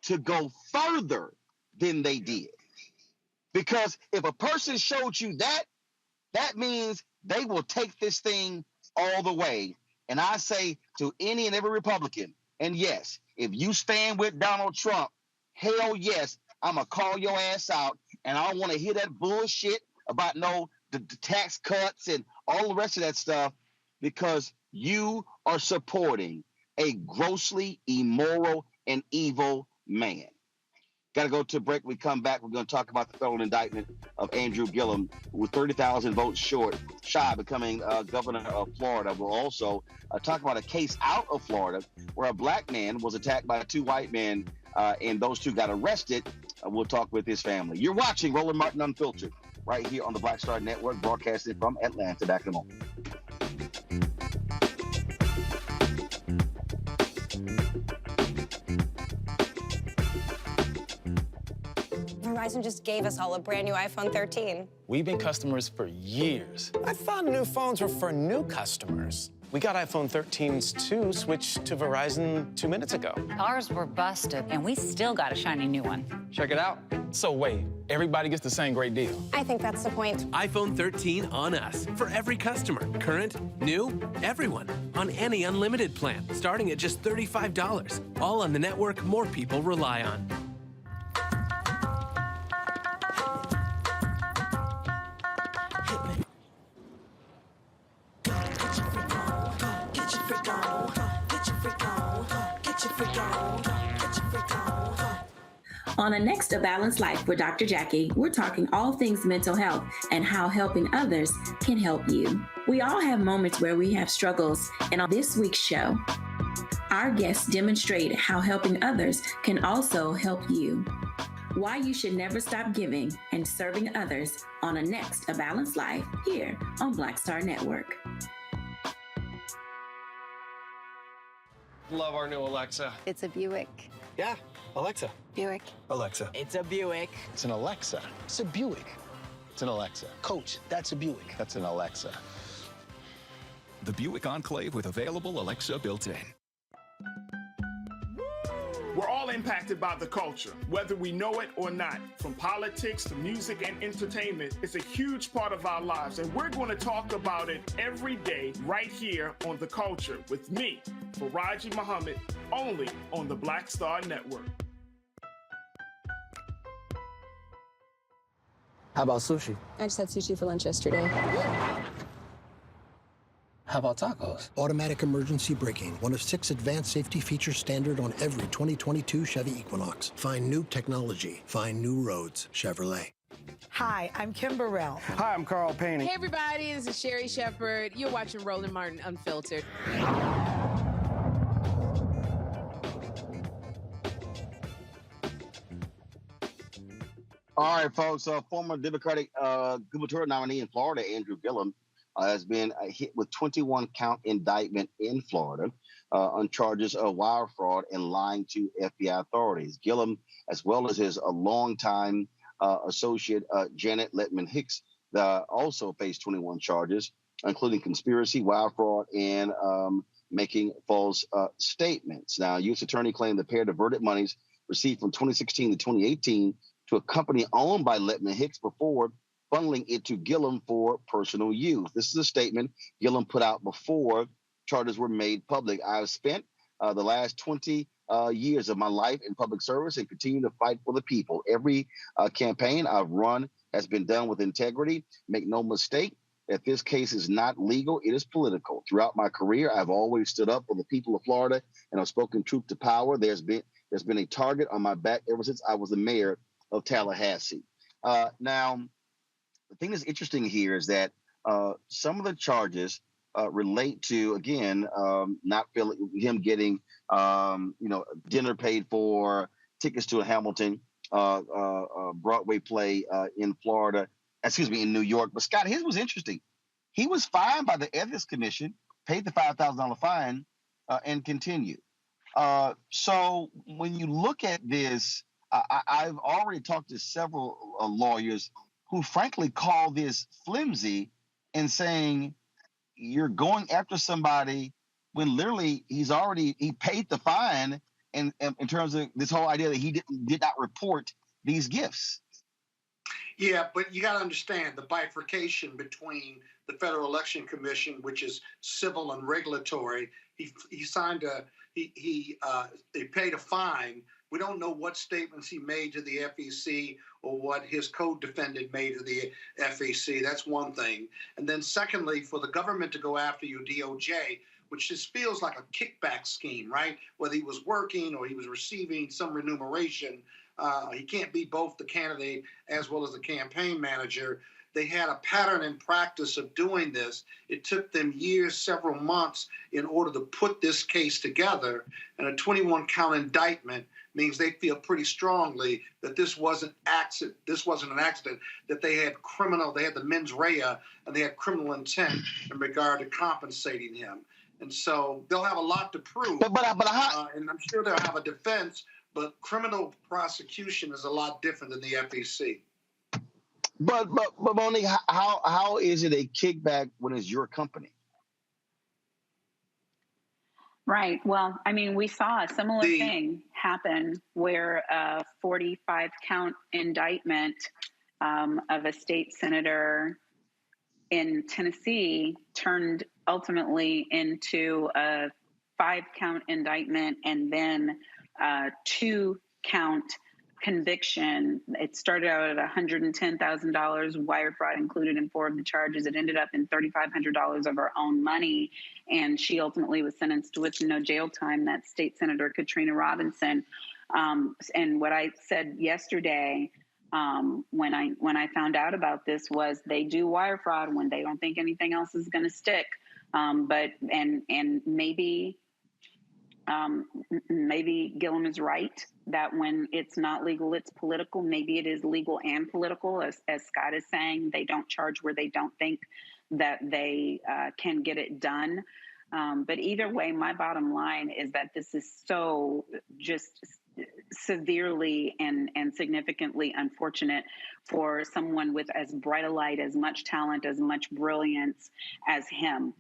to go further than they did. Because if a person showed you that, that means they will take this thing all the way. And I say to any and every Republican, and yes, if you stand with Donald Trump, hell yes, I'm going to call your ass out. And I don't want to hear that bullshit about the tax cuts and all the rest of that stuff, because you are supporting a grossly immoral and evil man. Got to go to a break. We come back. We're going to talk about the federal indictment of Andrew Gillum, with 30,000 votes shy of becoming governor of Florida. We'll also talk about a case out of Florida where a black man was attacked by two white men, and those two got arrested. We'll talk with his family. You're watching Roland Martin Unfiltered right here on the Black Star Network, broadcasting from Atlanta. Back in a moment. Verizon just gave us all a brand new iPhone 13. We've been customers for years. I thought new phones were for new customers. We got iPhone 13s too, switched to Verizon 2 minutes ago. Ours were busted, and we still got a shiny new one. Check it out. So wait, everybody gets the same great deal. I think that's the point. iPhone 13 on us for every customer. Current, new, everyone. On any unlimited plan, starting at just $35. All on the network more people rely on. On the next A Balanced Life with Dr. Jackie, we're talking all things mental health and how helping others can help you. We all have moments where we have struggles, and on this week's show, our guests demonstrate how helping others can also help you. Why you should never stop giving and serving others on a next A Balanced Life here on Black Star Network. Love our new Alexa. It's a Buick. Yeah, Alexa. Buick. Alexa. It's a Buick. It's an Alexa. It's a Buick. It's an Alexa. Coach, that's a Buick. That's an Alexa. The Buick Enclave with available Alexa built in. We're all impacted by the culture, whether we know it or not. From politics to music and entertainment, it's a huge part of our lives, and we're going to talk about it every day right here on The Culture with me, Faraji Muhammad, only on the Black Star Network. How about sushi? I just had sushi for lunch yesterday. How about tacos? Automatic emergency braking, one of 6 advanced safety features standard on every 2022 Chevy Equinox. Find new technology. Find new roads. Chevrolet. Hi, I'm Kim Burrell. Hi, I'm Carl Payne. Hey, everybody, this is Sherry Shepherd. You're watching Roland Martin Unfiltered. All right, folks. Former Democratic gubernatorial nominee in Florida, Andrew Gillum, has been hit with 21-count indictment in Florida on charges of wire fraud and lying to FBI authorities. Gillum, as well as his longtime associate Janet Letman Hicks, also faced 21 charges, including conspiracy, wire fraud, and making false statements. Now, U.S. attorney claimed the pair diverted monies received from 2016 to 2018 to a company owned by Letman Hicks before funneling it to Gillum for personal use. This is a statement Gillum put out before charges were made public. I've spent the last 20 years of my life in public service and continue to fight for the people. Every campaign I've run has been done with integrity. Make no mistake, if this case is not legal, it is political. Throughout my career, I've always stood up for the people of Florida and I've spoken truth to power. There's been a target on my back ever since I was the mayor of Tallahassee. Now, the thing that's interesting here is that some of the charges relate to, again, not feeling him getting, dinner paid for, tickets to a Hamilton Broadway play in Florida, in New York. But Scott, his was interesting. He was fined by the Ethics Commission, paid the $5,000 fine, and continued. So when you look at this, I've already talked to several lawyers who frankly call this flimsy and saying you're going after somebody when literally he paid the fine, and in terms of this whole idea that he did not report these gifts. Yeah, but you got to understand the bifurcation between the Federal Election Commission, which is civil and regulatory. He signed he paid a fine. We don't know what statements he made to the FEC or what his co-defendant made to the FEC. That's one thing. And then secondly, for the government to go after you, DOJ, which just feels like a kickback scheme, right? Whether he was working or he was receiving some remuneration, he can't be both the candidate as well as the campaign manager. They had a pattern and practice of doing this. It took them years, several months, in order to put this case together. And a 21-count indictment means they feel pretty strongly that this wasn't an accident, that they had the mens rea, and they had criminal intent in regard to compensating him. And so they'll have a lot to prove. And I'm sure they'll have a defense, but criminal prosecution is a lot different than the FEC. But Monique, how is it a kickback when it's your company? Right. Well, I mean, we saw a similar thing happen where a 45-count indictment of a state senator in Tennessee turned ultimately into a 5-count indictment and then a 2-count conviction. It started out at $110,000, wire fraud included in 4 of the charges. It ended up in $3,500 of her own money, and she ultimately was sentenced with no jail time. That state senator, Katrina Robinson. And what I said yesterday when I found out about this was they do wire fraud when they don't think anything else is going to stick. But maybe Gillum is right that when it's not legal, it's political. Maybe it is legal and political. As Scott is saying, they don't charge where they don't think that they can get it done. But either way, my bottom line is that this is so just severely and significantly unfortunate for someone with as bright a light, as much talent, as much brilliance as him.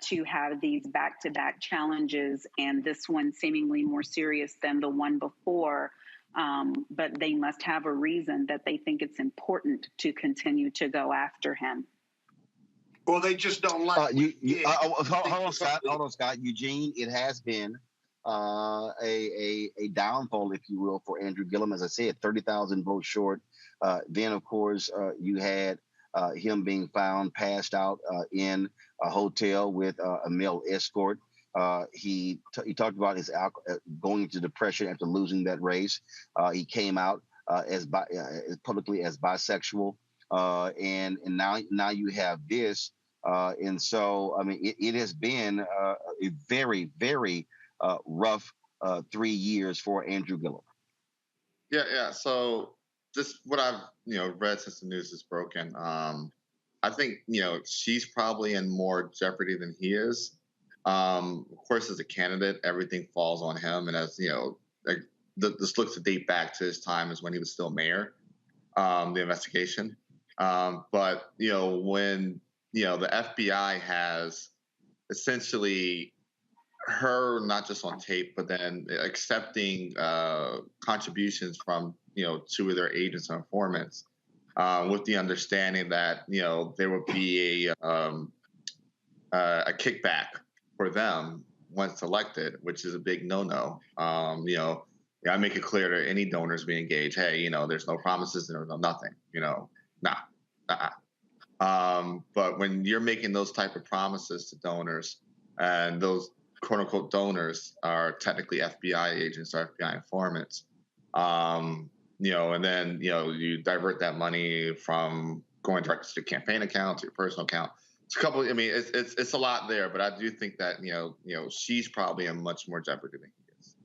To have these back-to-back challenges, and this one seemingly more serious than the one before, but they must have a reason that they think it's important to continue to go after him. Well, they just don't like hold on, Scott. Eugene, it has been a downfall, if you will, for Andrew Gillum. As I said, 30,000 votes short. Then, of course, you had him being found passed out in a hotel with a male escort. He talked about his going into depression after losing that race. He came out as publicly as bisexual, and now you have this, and so I mean it has been a very, very rough 3 years for Andrew Gillum. Yeah. So just what I've read since the news is broken. I think, she's probably in more jeopardy than he is. Of course, as a candidate, everything falls on him. And as, this looks to date back to his time as when he was still mayor, the investigation. But, when, the FBI has essentially her not just on tape, but then accepting contributions from, 2 of their agents or informants, with the understanding that there would be a kickback for them once elected, which is a big no-no. I make it clear to any donors we engage, hey, there's no promises, there's no nothing, but when you're making those type of promises to donors, and those quote unquote donors are technically FBI agents or FBI informants, and then, you divert that money from going directly to the campaign account to your personal account. It's a couple, it's a lot there, but I do think that, she's probably in much more jeopardy than he is.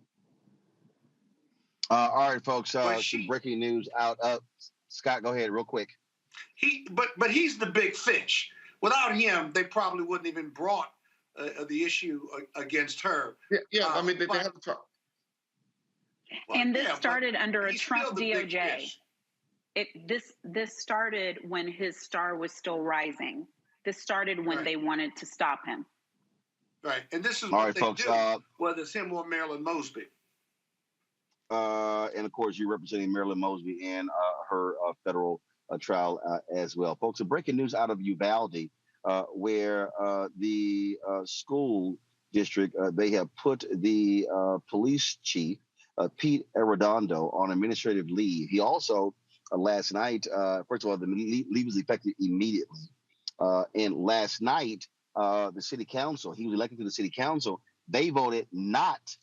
All right, folks, some breaking news out of Scott. Go ahead real quick. But he's the big fish. Without him, they probably wouldn't even brought the issue against her. They have the talk. And this started under a Trump DOJ. This started when his star was still rising. This started when they wanted to stop him. Right, and this is what they do, whether it's him or Marilyn Mosby. And of course, you're representing Marilyn Mosby in her federal trial as well. Folks, a breaking news out of Uvalde, where the school district, they have put the police chief, Pete Arredondo, on administrative leave. He also, last night, first of all, the leave was effective immediately. And last night, the city council, he was elected to the city council, they voted not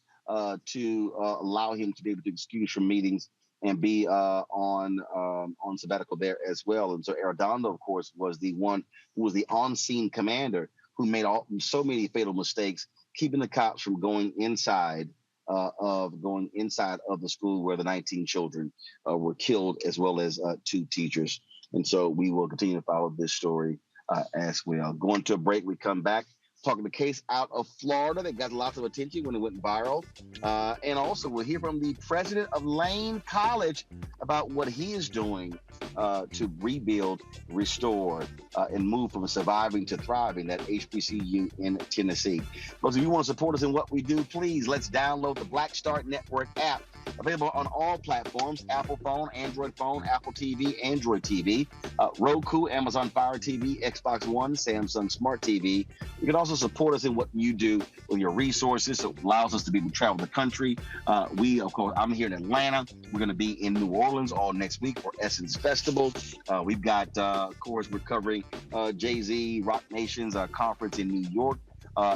to allow him to be able to excuse from meetings and be on sabbatical there as well. And so Arredondo, of course, was the one who was the on-scene commander who made so many fatal mistakes, keeping the cops from going inside of the school where the 19 children were killed, as well as 2 teachers. And so we will continue to follow this story as well. Going to a break, we come back. Talking the case out of Florida that got lots of attention when it went viral. And also we'll hear from the president of Lane College about what he is doing to rebuild, restore, and move from surviving to thriving, that HBCU in Tennessee. Those of you who want to support us in what we do, please let's download the Black Start Network app. Available on all platforms: Apple phone, Android phone, Apple TV, Android TV, Roku, Amazon Fire TV, Xbox One, Samsung Smart TV. You can also support us in what you do with your resources. It allows us to be able to travel the country. Of course, I'm here in Atlanta. We're going to be in New Orleans all next week for Essence Festival. We've got, of course, we're covering Jay-Z Rock Nation's conference in New York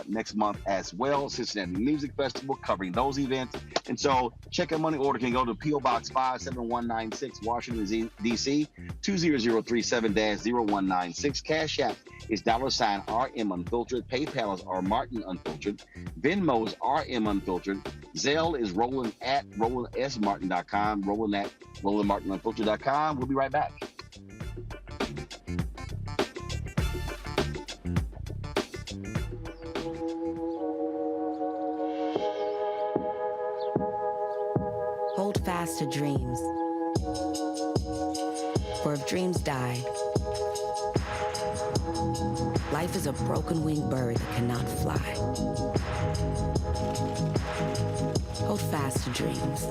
next month as well. Cincinnati Music Festival, covering those events. And so check and money order can go to P.O. Box 57196, Washington, D.C., 20037-0196. Cash App is $RM Unfiltered. PayPal is R Martin Unfiltered. Venmo is RM Unfiltered. Zelle is Roland at RolandSMartin.com. Roland at RolandMartinUnfiltered.com. We'll be right back. Hold fast to dreams. For if dreams die, life is a broken-winged bird that cannot fly. Hold fast to dreams.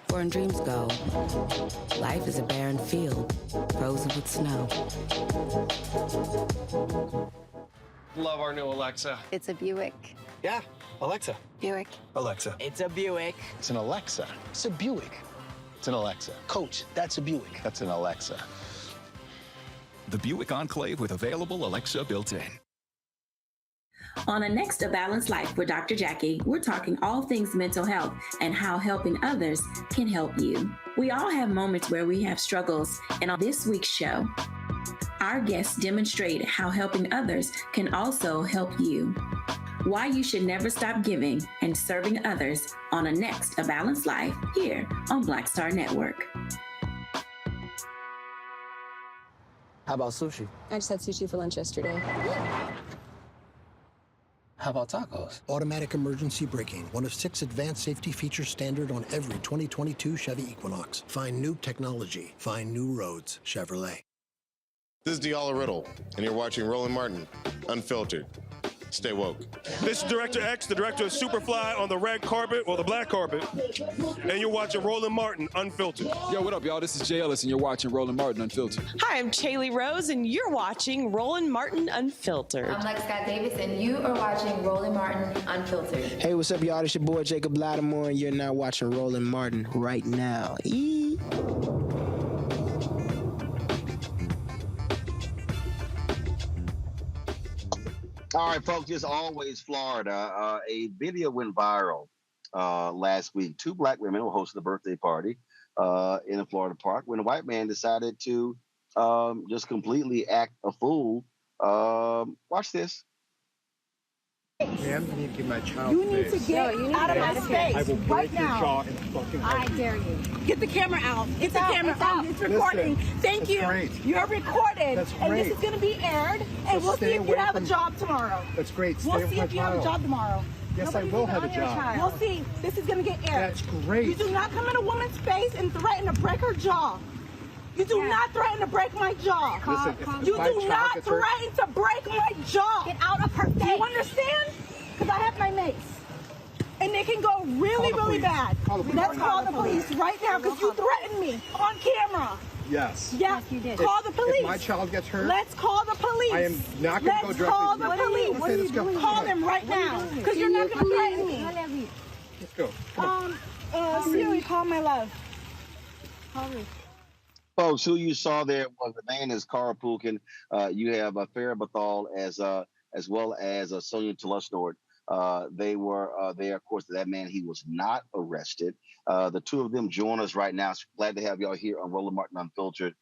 For when dreams go, life is a barren field, frozen with snow. Love our new Alexa. It's a Buick. Yeah, Alexa. Buick. Alexa. It's a Buick. It's an Alexa. It's a Buick. It's an Alexa. Coach, that's a Buick. That's an Alexa. The Buick Enclave with available Alexa built-in. On the next A Balanced Life with Dr. Jackie, we're talking all things mental health and how helping others can help you. We all have moments where we have struggles, and on this week's show, our guests demonstrate how helping others can also help you. Why you should never stop giving and serving others on a next A Balanced Life here on Black Star Network. How about sushi? I just had sushi for lunch yesterday. How about tacos? Automatic emergency braking, one of 6 advanced safety features standard on every 2022 Chevy Equinox. Find new technology. Find new roads. Chevrolet. This is Diala Riddle, and you're watching Roland Martin, Unfiltered. Stay woke. This is Director X, the director of Superfly on the red carpet, or the black carpet, and you're watching Roland Martin Unfiltered. Yo, what up, y'all? This is Jay Ellis, and you're watching Roland Martin Unfiltered. Hi, I'm Chaley Rose, and you're watching Roland Martin Unfiltered. I'm Lex Scott Davis, and you are watching Roland Martin Unfiltered. Hey, what's up, y'all? It's your boy Jacob Lattimore, and you're now watching Roland Martin right now. All right, folks, as always, Florida. A video went viral last week. Two black women were hosting a birthday party in a Florida park when a white man decided to just completely act a fool. Watch this. Ma'am, you need to give my child You need to space. get out of my space I will break right your now. jaw and fucking I dare you. Get the camera out. Get the camera out. It's recording. Listen, Thank that's you. great. You're recorded. That's And this great. is going to be aired. And So we'll see stay if you away have a from- job tomorrow. That's great. Stay We'll with see my if you have a child. job tomorrow. Yes, Nobody's I will even have a on your job. child. We'll see. This is going to get aired. That's great. You do not come in a woman's face and threaten to break her jaw. You do not threaten to break my jaw. Listen, if You my do child not gets hurt- threaten to break my jaw. Get out of her face. Do you understand? Because I have my mace. And they can go really, really bad. Let's call the police right now because you threatened me on camera. Yes. Yes, you did. Call the police. If my child gets hurt, Let's call the police. I am not going to go Let's directly call to the you. police. Okay, let's go. Call them right now because you're not going to threaten me. Let's go. Siri, call my love. Call me. Folks, who you saw there was a man is carpooling. You have Farrah Bethal as well as Sonia Talusnord. They were there, of course. That man, he was not arrested. The two of them join us right now. So glad to have y'all here on Roland Martin Unfiltered.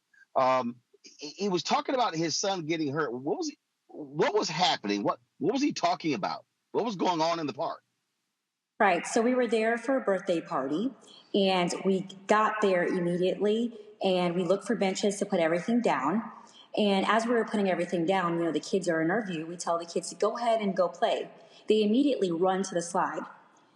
He was talking about his son getting hurt. What was happening? What was he talking about? What was going on in the park? Right. So we were there for a birthday party, and we got there immediately, and we looked for benches to put everything down. And as we were putting everything down, the kids are in our view. We tell the kids to go ahead and go play. They immediately run to the slide.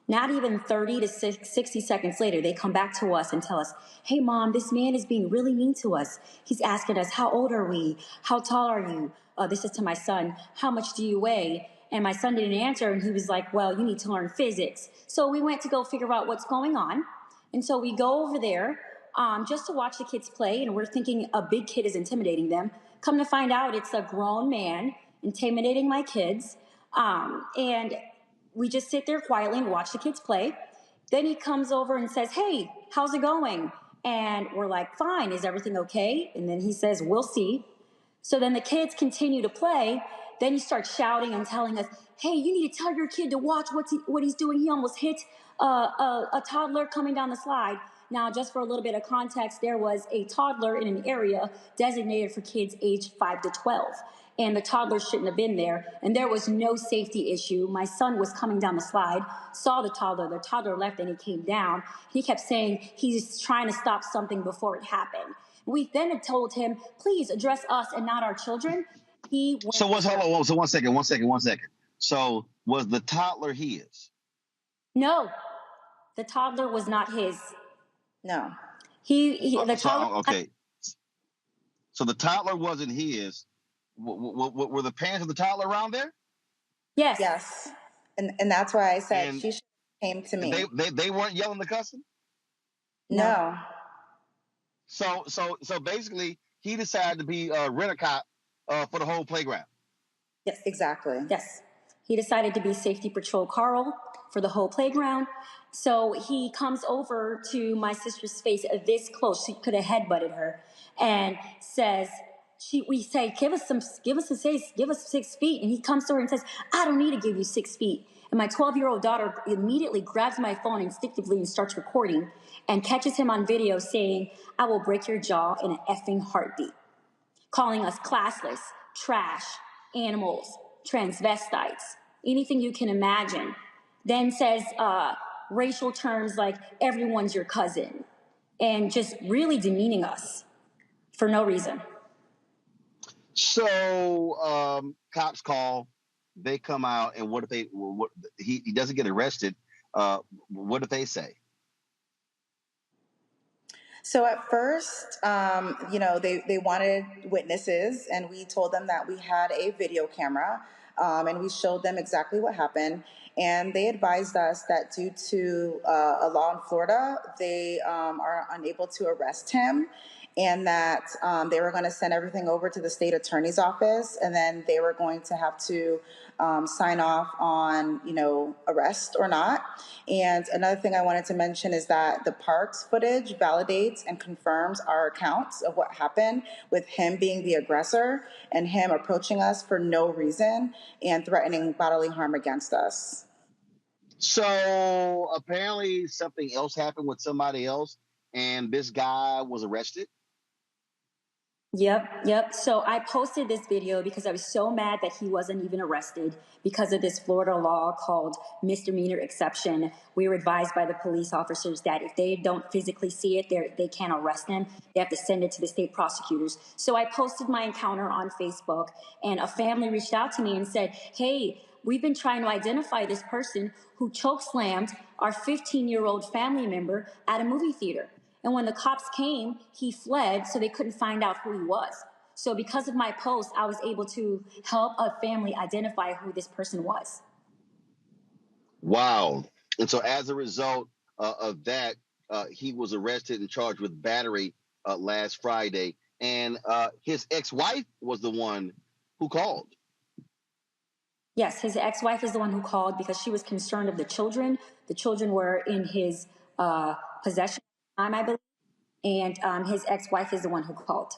Not even 30 to 60 seconds later, they come back to us and tell us, hey, Mom, this man is being really mean to us. He's asking us, how old are we? How tall are you? This is to my son. How much do you weigh? And my son didn't answer, and he was like, well, you need to learn physics. So we went to go figure out what's going on. And so we go over there just to watch the kids play, and we're thinking a big kid is intimidating them. Come to find out, it's a grown man intimidating my kids. And we just sit there quietly and watch the kids play. Then he comes over and says, hey, how's it going? And we're like, fine, is everything okay? And then he says, we'll see. So then the kids continue to play. Then he starts shouting and telling us, hey, you need to tell your kid to watch what he's doing. He almost hit a toddler coming down the slide. Now, just for a little bit of context, there was a toddler in an area designated for kids aged 5 to 12. And the toddler shouldn't have been there. And there was no safety issue. My son was coming down the slide, saw the toddler left, and he came down. He kept saying he's trying to stop something before it happened. We then had told him, please address us and not our children. So one second. So was the toddler his? No, the toddler was not his. No. The toddler. Okay. So the toddler wasn't his. Were the parents of the toddler around there? Yes. Yes. And that's why I said she should have came to me. They weren't yelling the cussing? No. So basically he decided to be rent-a-cop for the whole playground. Yes, exactly. Yes. He decided to be safety patrol Carl for the whole playground. So he comes over to my sister's face this close. She could have headbutted her, and says, we say, give us 6 feet. And he comes to her and says, I don't need to give you 6 feet. And my 12-year-old daughter immediately grabs my phone instinctively and starts recording and catches him on video saying, I will break your jaw in an effing heartbeat. Calling us classless, trash, animals, transvestites, anything you can imagine. Then says racial terms like everyone's your cousin, and just really demeaning us for no reason. So cops call, they come out, and he doesn't get arrested. What did they say? So at first, they wanted witnesses, and we told them that we had a video camera, and we showed them exactly what happened. And they advised us that due to a law in Florida, they are unable to arrest him, and that they were going to send everything over to the state attorney's office, and then they were going to have to sign off on, arrest or not. And another thing I wanted to mention is that the park's footage validates and confirms our accounts of what happened with him being the aggressor and him approaching us for no reason and threatening bodily harm against us. So apparently something else happened with somebody else, and this guy was arrested. Yep. So I posted this video because I was so mad that he wasn't even arrested because of this Florida law called misdemeanor exception. We were advised by the police officers that if they don't physically see it, they can't arrest him. They have to send it to the state prosecutors. So I posted my encounter on Facebook, and a family reached out to me and said, hey, we've been trying to identify this person who chokeslammed our 15-year-old family member at a movie theater. And when the cops came, he fled, so they couldn't find out who he was. So because of my post, I was able to help a family identify who this person was. Wow. And so as a result of that, he was arrested and charged with battery last Friday. And his ex-wife was the one who called. Yes, his ex-wife is the one who called because she was concerned of the children. The children were in his possession at the time, I believe. And his ex-wife is the one who called.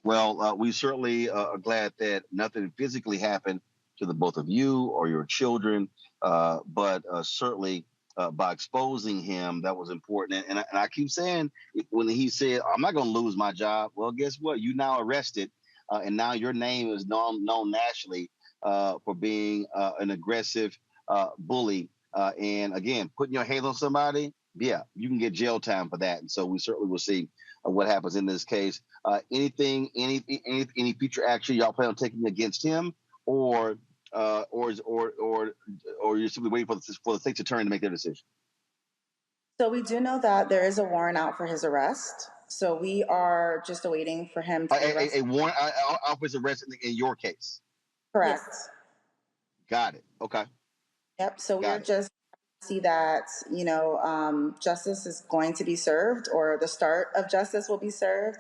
Well, we certainly are glad that nothing physically happened to the both of you or your children, but certainly by exposing him, that was important. And I keep saying, when he said, I'm not going to lose my job, well, guess what? You now arrested, and now your name is known nationally for being an aggressive bully. And again, putting your hands on somebody, yeah, you can get jail time for that. And so we certainly will see what happens in this case. Any future action y'all plan on taking against him, or you're simply waiting for the state's attorney to make their decision? So we do know that there is a warrant out for his arrest. So we are just awaiting for him to be arrested. A warrant out for his arrest in your case? Correct. Yes. Got it. Okay. Yep. So we're just see that, justice is going to be served, or the start of justice will be served.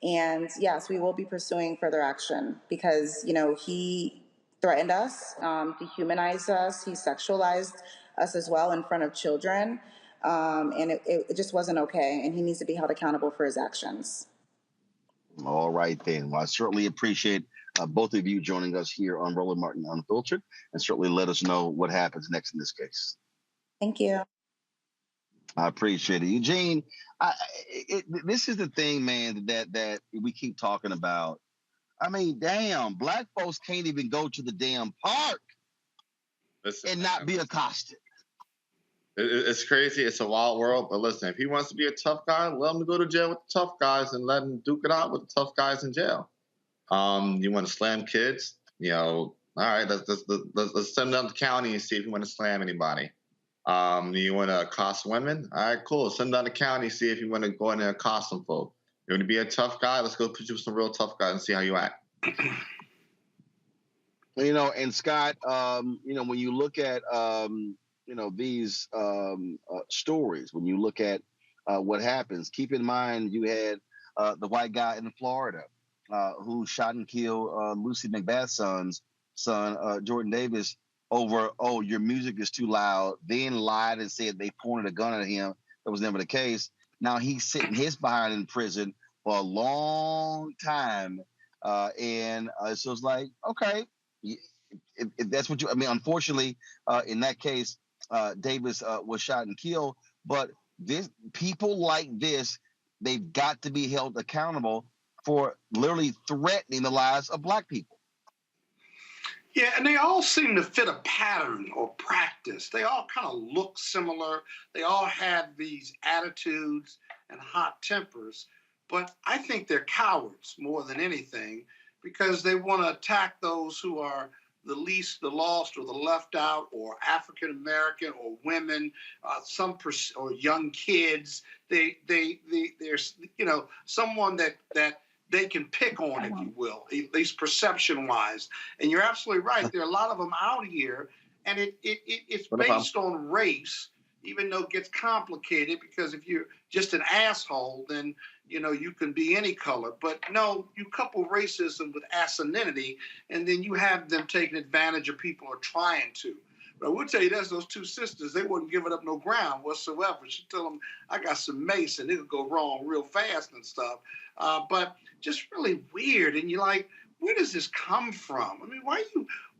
And yes, we will be pursuing further action because, he threatened us, dehumanized us, he sexualized us as well in front of children. And it just wasn't okay. And he needs to be held accountable for his actions. All right, then. Well, I certainly appreciate both of you joining us here on Roland Martin Unfiltered, and certainly let us know what happens next in this case. Thank you. I appreciate it. Eugene, this is the thing, man, that we keep talking about. I mean, damn, black folks can't even go to the damn park and not be accosted. It's crazy. It's a wild world. But listen, if he wants to be a tough guy, let him go to jail with the tough guys and let him duke it out with the tough guys in jail. You want to slam kids? All right, let's send them down to the county and see if you want to slam anybody. You want to accost women? All right, cool. Send them down to the county, see if you want to go in there and accost some folk. You want to be a tough guy? Let's go put you with some real tough guys and see how you act. And Scott, when you look at these stories, when you look at what happens, keep in mind you had the white guy in Florida who shot and killed Lucy McBath's son, Jordan Davis, over, your music is too loud, then lied and said they pointed a gun at him. That was never the case. Now he's sitting his behind in prison for a long time. So it's like, okay, if that's what unfortunately, in that case, Davis was shot and killed. But people like this, they've got to be held accountable for literally threatening the lives of black people. Yeah, and they all seem to fit a pattern or practice. They all kind of look similar. They all have these attitudes and hot tempers. But I think they're cowards more than anything because they want to attack those who are the least, the lost, or the left out, or African American, or women, or young kids. There's someone that they can pick on, if you will, at least perception wise. And you're absolutely right. There are a lot of them out here, and it's based on race, even though it gets complicated, because if you're just an asshole, then you can be any color. But no, you couple racism with asininity, and then you have them taking advantage of people who are trying to. But I will tell you this, those two sisters, they wouldn't give it up no ground whatsoever. She told them, I got some mace, and it'll go wrong real fast and stuff. But just really weird. And you're like, where does this come from? I mean, why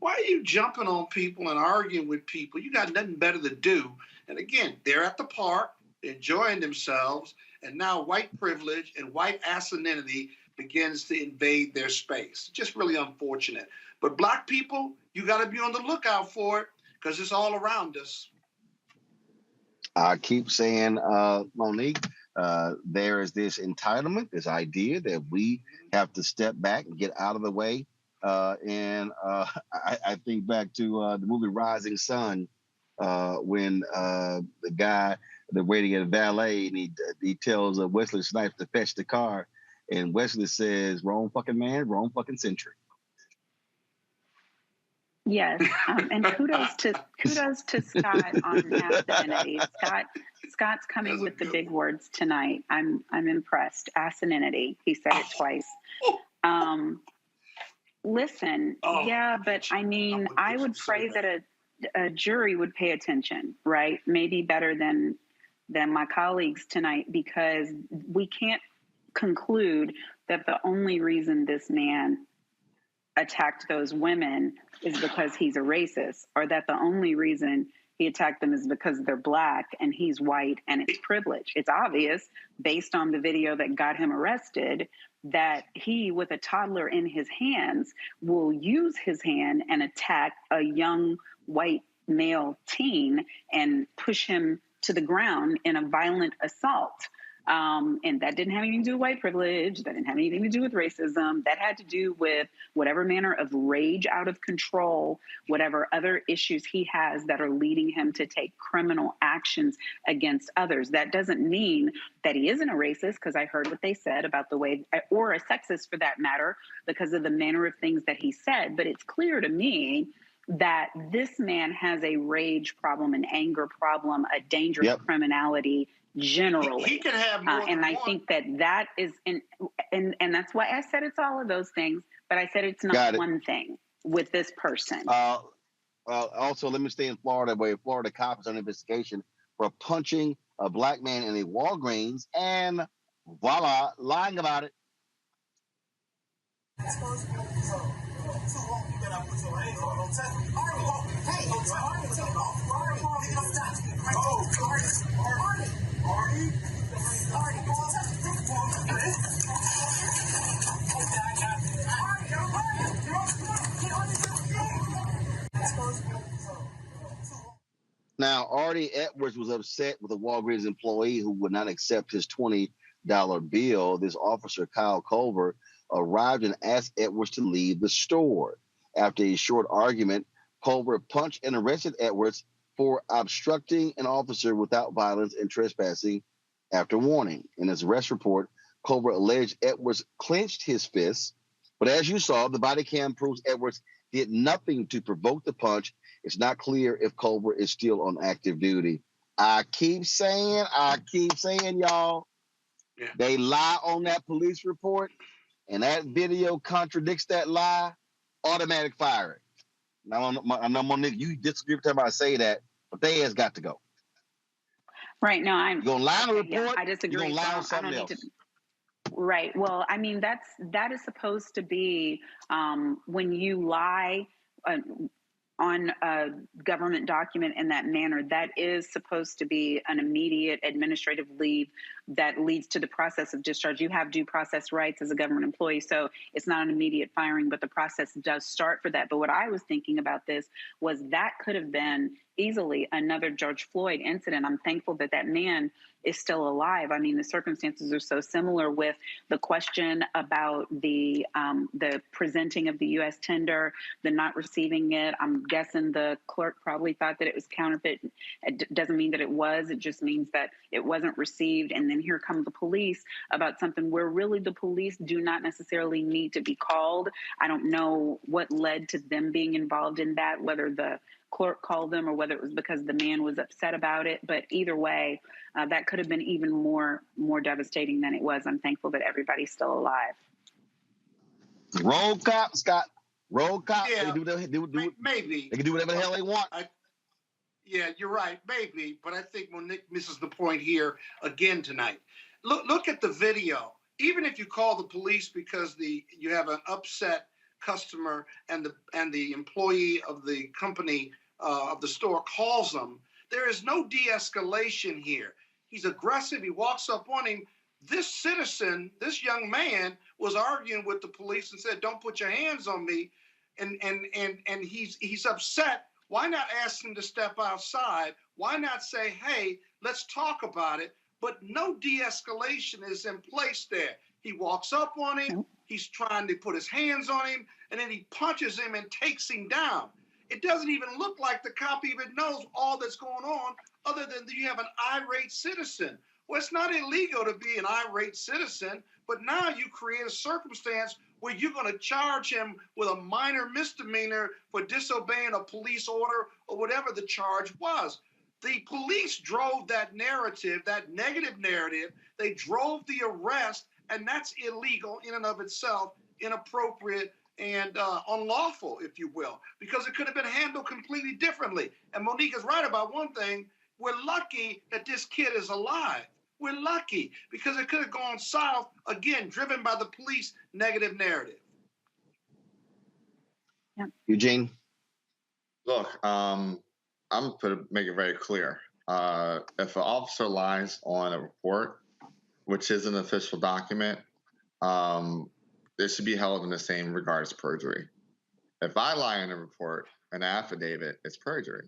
are you jumping on people and arguing with people? You got nothing better to do. And again, they're at the park, enjoying themselves, and now white privilege and white asininity begins to invade their space. Just really unfortunate. But Black people, you got to be on the lookout for it, because it's all around us. I keep saying, Monique, there is this entitlement, this idea that we have to step back and get out of the way. And I think back to the movie Rising Sun, when the guy, they're waiting at a valet, and he tells Wesley Snipes to fetch the car. And Wesley says, wrong fucking man, wrong fucking century. Yes, and kudos to Scott on asininity. Scott's coming with the big words tonight. I'm impressed. Asininity. He said it twice. Listen, yeah, but I mean, I would pray that a jury would pay attention, right? Maybe better than my colleagues tonight, because we can't conclude that the only reason this man attacked those women is because he's a racist, or that the only reason he attacked them is because they're Black and he's white and it's privilege. It's obvious, based on the video that got him arrested, that he, with a toddler in his hands, will use his hand and attack a young white male teen and push him to the ground in a violent assault. And that didn't have anything to do with white privilege. That didn't have anything to do with racism. That had to do with whatever manner of rage out of control, whatever other issues he has that are leading him to take criminal actions against others. That doesn't mean that he isn't a racist, because I heard what they said about the way, or a sexist for that matter, because of the manner of things that he said. But it's clear to me that this man has a rage problem, an anger problem, a dangerous criminality generally. He can have more and I think that is, and that's why I said it's all of those things, but I said it's not one thing with this person. Also, let me stay in Florida, where Florida cops are on investigation for punching a Black man in a Walgreens, and voila, lying about it. Now, Artie Edwards was upset with a Walgreens employee who would not accept his $20 bill. This officer, Kyle Culver, arrived and asked Edwards to leave the store. After a short argument, Culver punched and arrested Edwards for obstructing an officer without violence and trespassing after warning. In his arrest report, Culver alleged Edwards clenched his fists, but as you saw, the body cam proves Edwards did nothing to provoke the punch. It's not clear if Culver is still on active duty. I keep saying, y'all, they lie on that police report, and that video contradicts that lie, automatic firing. Now, Monique, you disagree every time I say that, but they has got to go. Right. No, I'm going to lie on the report. Yeah, I disagree. You're going to lie on something else. Right. Well, I mean, that is supposed to be when you lie on a government document in that manner, that is supposed to be an immediate administrative leave that leads to the process of discharge. You have due process rights as a government employee, so it's not an immediate firing, but the process does start for that. But what I was thinking about this was that could have been easily another George Floyd incident. I'm thankful that that man is still alive. I mean, the circumstances are so similar with the question about the presenting of the U.S. tender, the not receiving it. I'm guessing the clerk probably thought that it was counterfeit. It doesn't mean that it was. It just means that it wasn't received. And then here come the police about something where really the police do not necessarily need to be called. I don't know what led to them being involved in that, whether the clerk called them or whether it was because the man was upset about it. But either way, that could have been even more devastating than it was. I'm thankful that everybody's still alive. Roll cop, Scott. Roll cop. Yeah, they do maybe. They can do whatever the hell they want. Yeah, you're right, maybe. But I think Monique misses the point here again tonight. Look at the video. Even if you call the police because you have an upset customer and the employee of the company of the store calls them, there is no de-escalation here. He's aggressive. He walks up on him. This citizen, this young man, was arguing with the police and said, "Don't put your hands on me," and he's upset. Why not ask him to step outside? Why not say, "Hey, let's talk about it"? But no de-escalation is in place there. He walks up on him. He's trying to put his hands on him, and then he punches him and takes him down. It doesn't even look like the cop even knows all that's going on, other than you have an irate citizen. Well, it's not illegal to be an irate citizen, but now you create a circumstance where you're going to charge him with a minor misdemeanor for disobeying a police order or whatever the charge was. The police drove that narrative, that negative narrative. They drove the arrest, and that's illegal in and of itself, inappropriate and unlawful, if you will, because it could have been handled completely differently. And Monique is right about one thing. We're lucky that this kid is alive. We're lucky because it could have gone south, again, driven by the police negative narrative. Yeah. Eugene? Look, I'm going to make it very clear. If an officer lies on a report, which is an official document, it should be held in the same regard as perjury. If I lie in a report, an affidavit, it's perjury.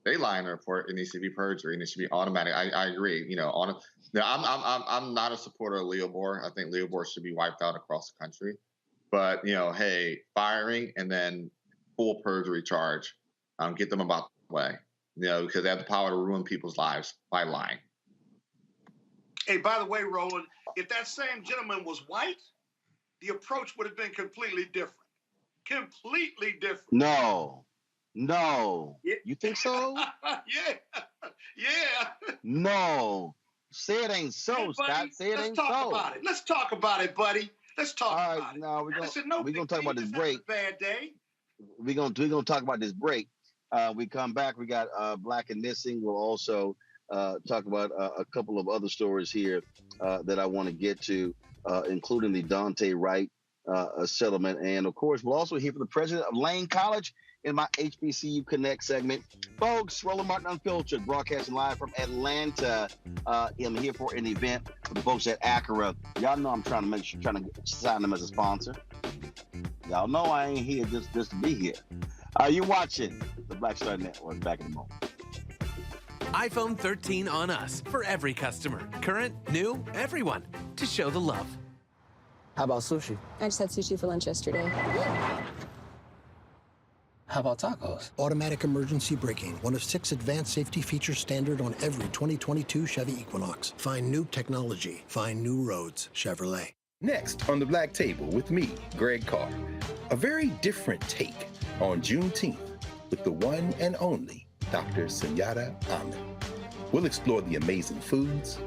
They lie in a report, it needs to be perjury, and it should be automatic. I agree. I'm not a supporter of Leo Bore. I think Leo Bore should be wiped out across the country. But hey, firing and then full perjury charge, get them about the way. Because they have the power to ruin people's lives by lying. Hey, by the way, Roland, if that same gentleman was white, the approach would have been completely different. Completely different. No. Yeah. You think so? Yeah. No. Say it ain't so, hey, buddy, Scott. Say it ain't so. Let's talk about it, buddy. Let's talk about it. Now we're gonna talk about this It's break. not a bad day. We're gonna talk about this break. We come back. We got Black and Missing. We'll also talk about a couple of other stories here that I want to get to, including the Dante Wright settlement. And of course, we'll also hear from the president of Lane College in my HBCU Connect segment. Folks, Roland Martin Unfiltered, broadcasting live from Atlanta. I'm here for an event for the folks at Acura. Y'all know I'm trying to sign them as a sponsor. Y'all know I ain't here just to be here. You're watching the Black Star Network. Back in a moment. iPhone 13 on us for every customer. Current, new, everyone. To show the love. How about sushi? I just had sushi for lunch yesterday. How about tacos? Automatic emergency braking, one of 6 advanced safety features standard on every 2022 Chevy Equinox. Find new technology. Find new roads. Chevrolet. Next on the Black Table with me, Greg Carr. A very different take on Juneteenth with the one and only Dr. Sunyata Ahmed. We'll explore the amazing foods,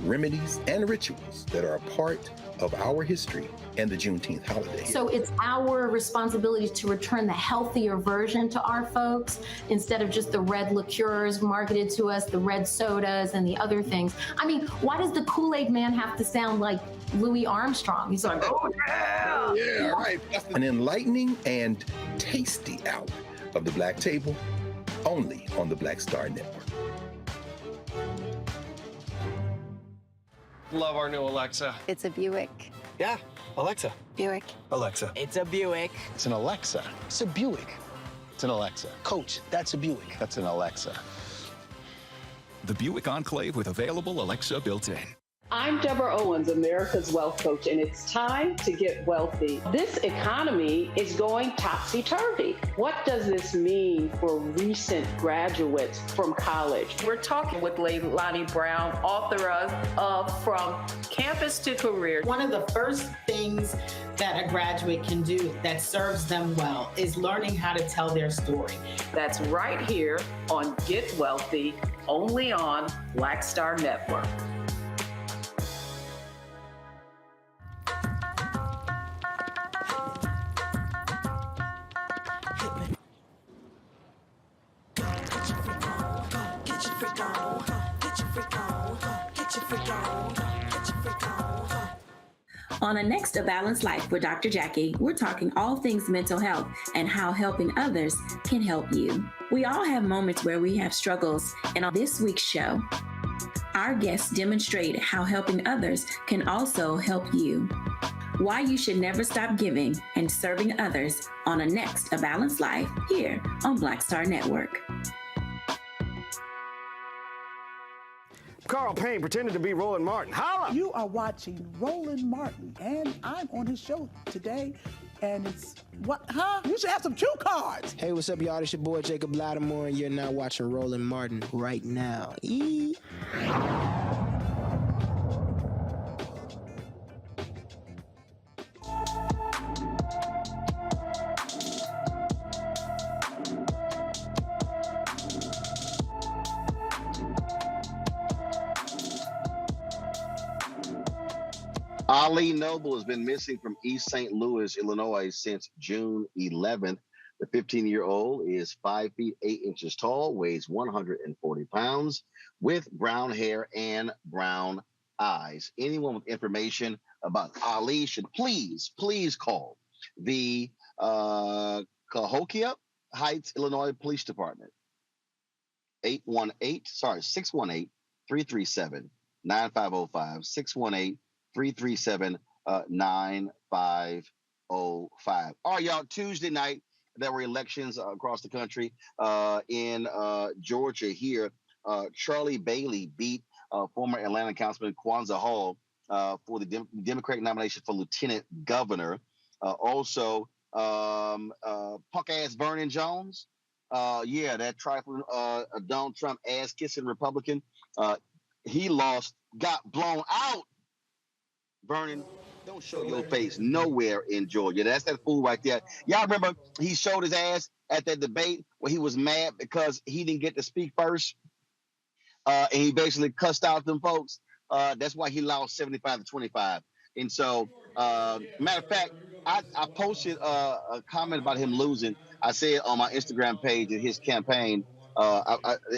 remedies, and rituals that are a part of our history and the Juneteenth holiday. So it's our responsibility to return the healthier version to our folks instead of just the red liqueurs marketed to us, the red sodas and the other things. I mean, why does the Kool-Aid man have to sound like Louis Armstrong? He's like, oh yeah! Yeah, right. An enlightening and tasty hour of the Black Table, only on the Black Star Network. Love our new Alexa. It's a Buick. Yeah, Alexa. Buick. Alexa. It's a Buick. It's an Alexa. It's a Buick. It's an Alexa. Coach, that's a Buick. That's an Alexa. The Buick Enclave with available Alexa built in. I'm Deborah Owens, America's Wealth Coach, and it's time to get wealthy. This economy is going topsy-turvy. What does this mean for recent graduates from college? We're talking with Leilani Brown, author of From Campus to Career. One of the first things that a graduate can do that serves them well is learning how to tell their story. That's right here on Get Wealthy, only on Black Star Network. On the next A Balanced Life with Dr. Jackie, we're talking all things mental health and how helping others can help you. We all have moments where we have struggles, and on this week's show, our guests demonstrate how helping others can also help you. Why you should never stop giving and serving others on a next A Balanced Life here on Black Star Network. Carl Payne pretended to be Roland Martin. Holla! You are watching Roland Martin, and I'm on his show today. And it's what? Huh? You should have some cue cards. Hey, what's up, y'all? It's your boy Jacob Lattimore, and you're now watching Roland Martin right now. Ali Noble has been missing from East St. Louis, Illinois since June 11th. The 15-year-old is 5 feet 8 inches tall, weighs 140 pounds, with brown hair and brown eyes. Anyone with information about Ali should please call the Cahokia Heights, Illinois Police Department. 618-337-9505, 618-337-9505. All right, y'all, Tuesday night, there were elections across the country. In Georgia here, Charlie Bailey beat former Atlanta Councilman Kwanzaa Hall for the Democratic nomination for lieutenant governor. Also, punk-ass Vernon Jones, that trifling Donald Trump ass-kissing Republican, he lost, got blown out. Vernon, don't show your face nowhere in Georgia. That's that fool right there. Y'all remember he showed his ass at that debate where he was mad because he didn't get to speak first? And he basically cussed out them folks. That's why he lost 75-25. And so, matter of fact, I posted a comment about him losing. I said on my Instagram page in his campaign,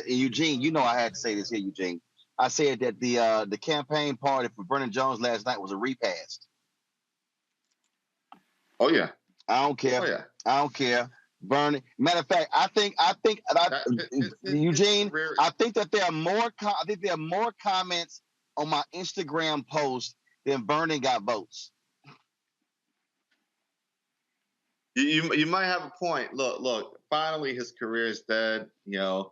Eugene, you know I had to say this here, Eugene. I said that the campaign party for Vernon Jones last night was a repast. Oh yeah. I don't care. Oh, yeah. I don't care. Vernon. Matter of fact, I think Eugene. I think that there are more. I think there are more comments on my Instagram post than Vernon got votes. You might have a point. Look. Finally, his career is dead. You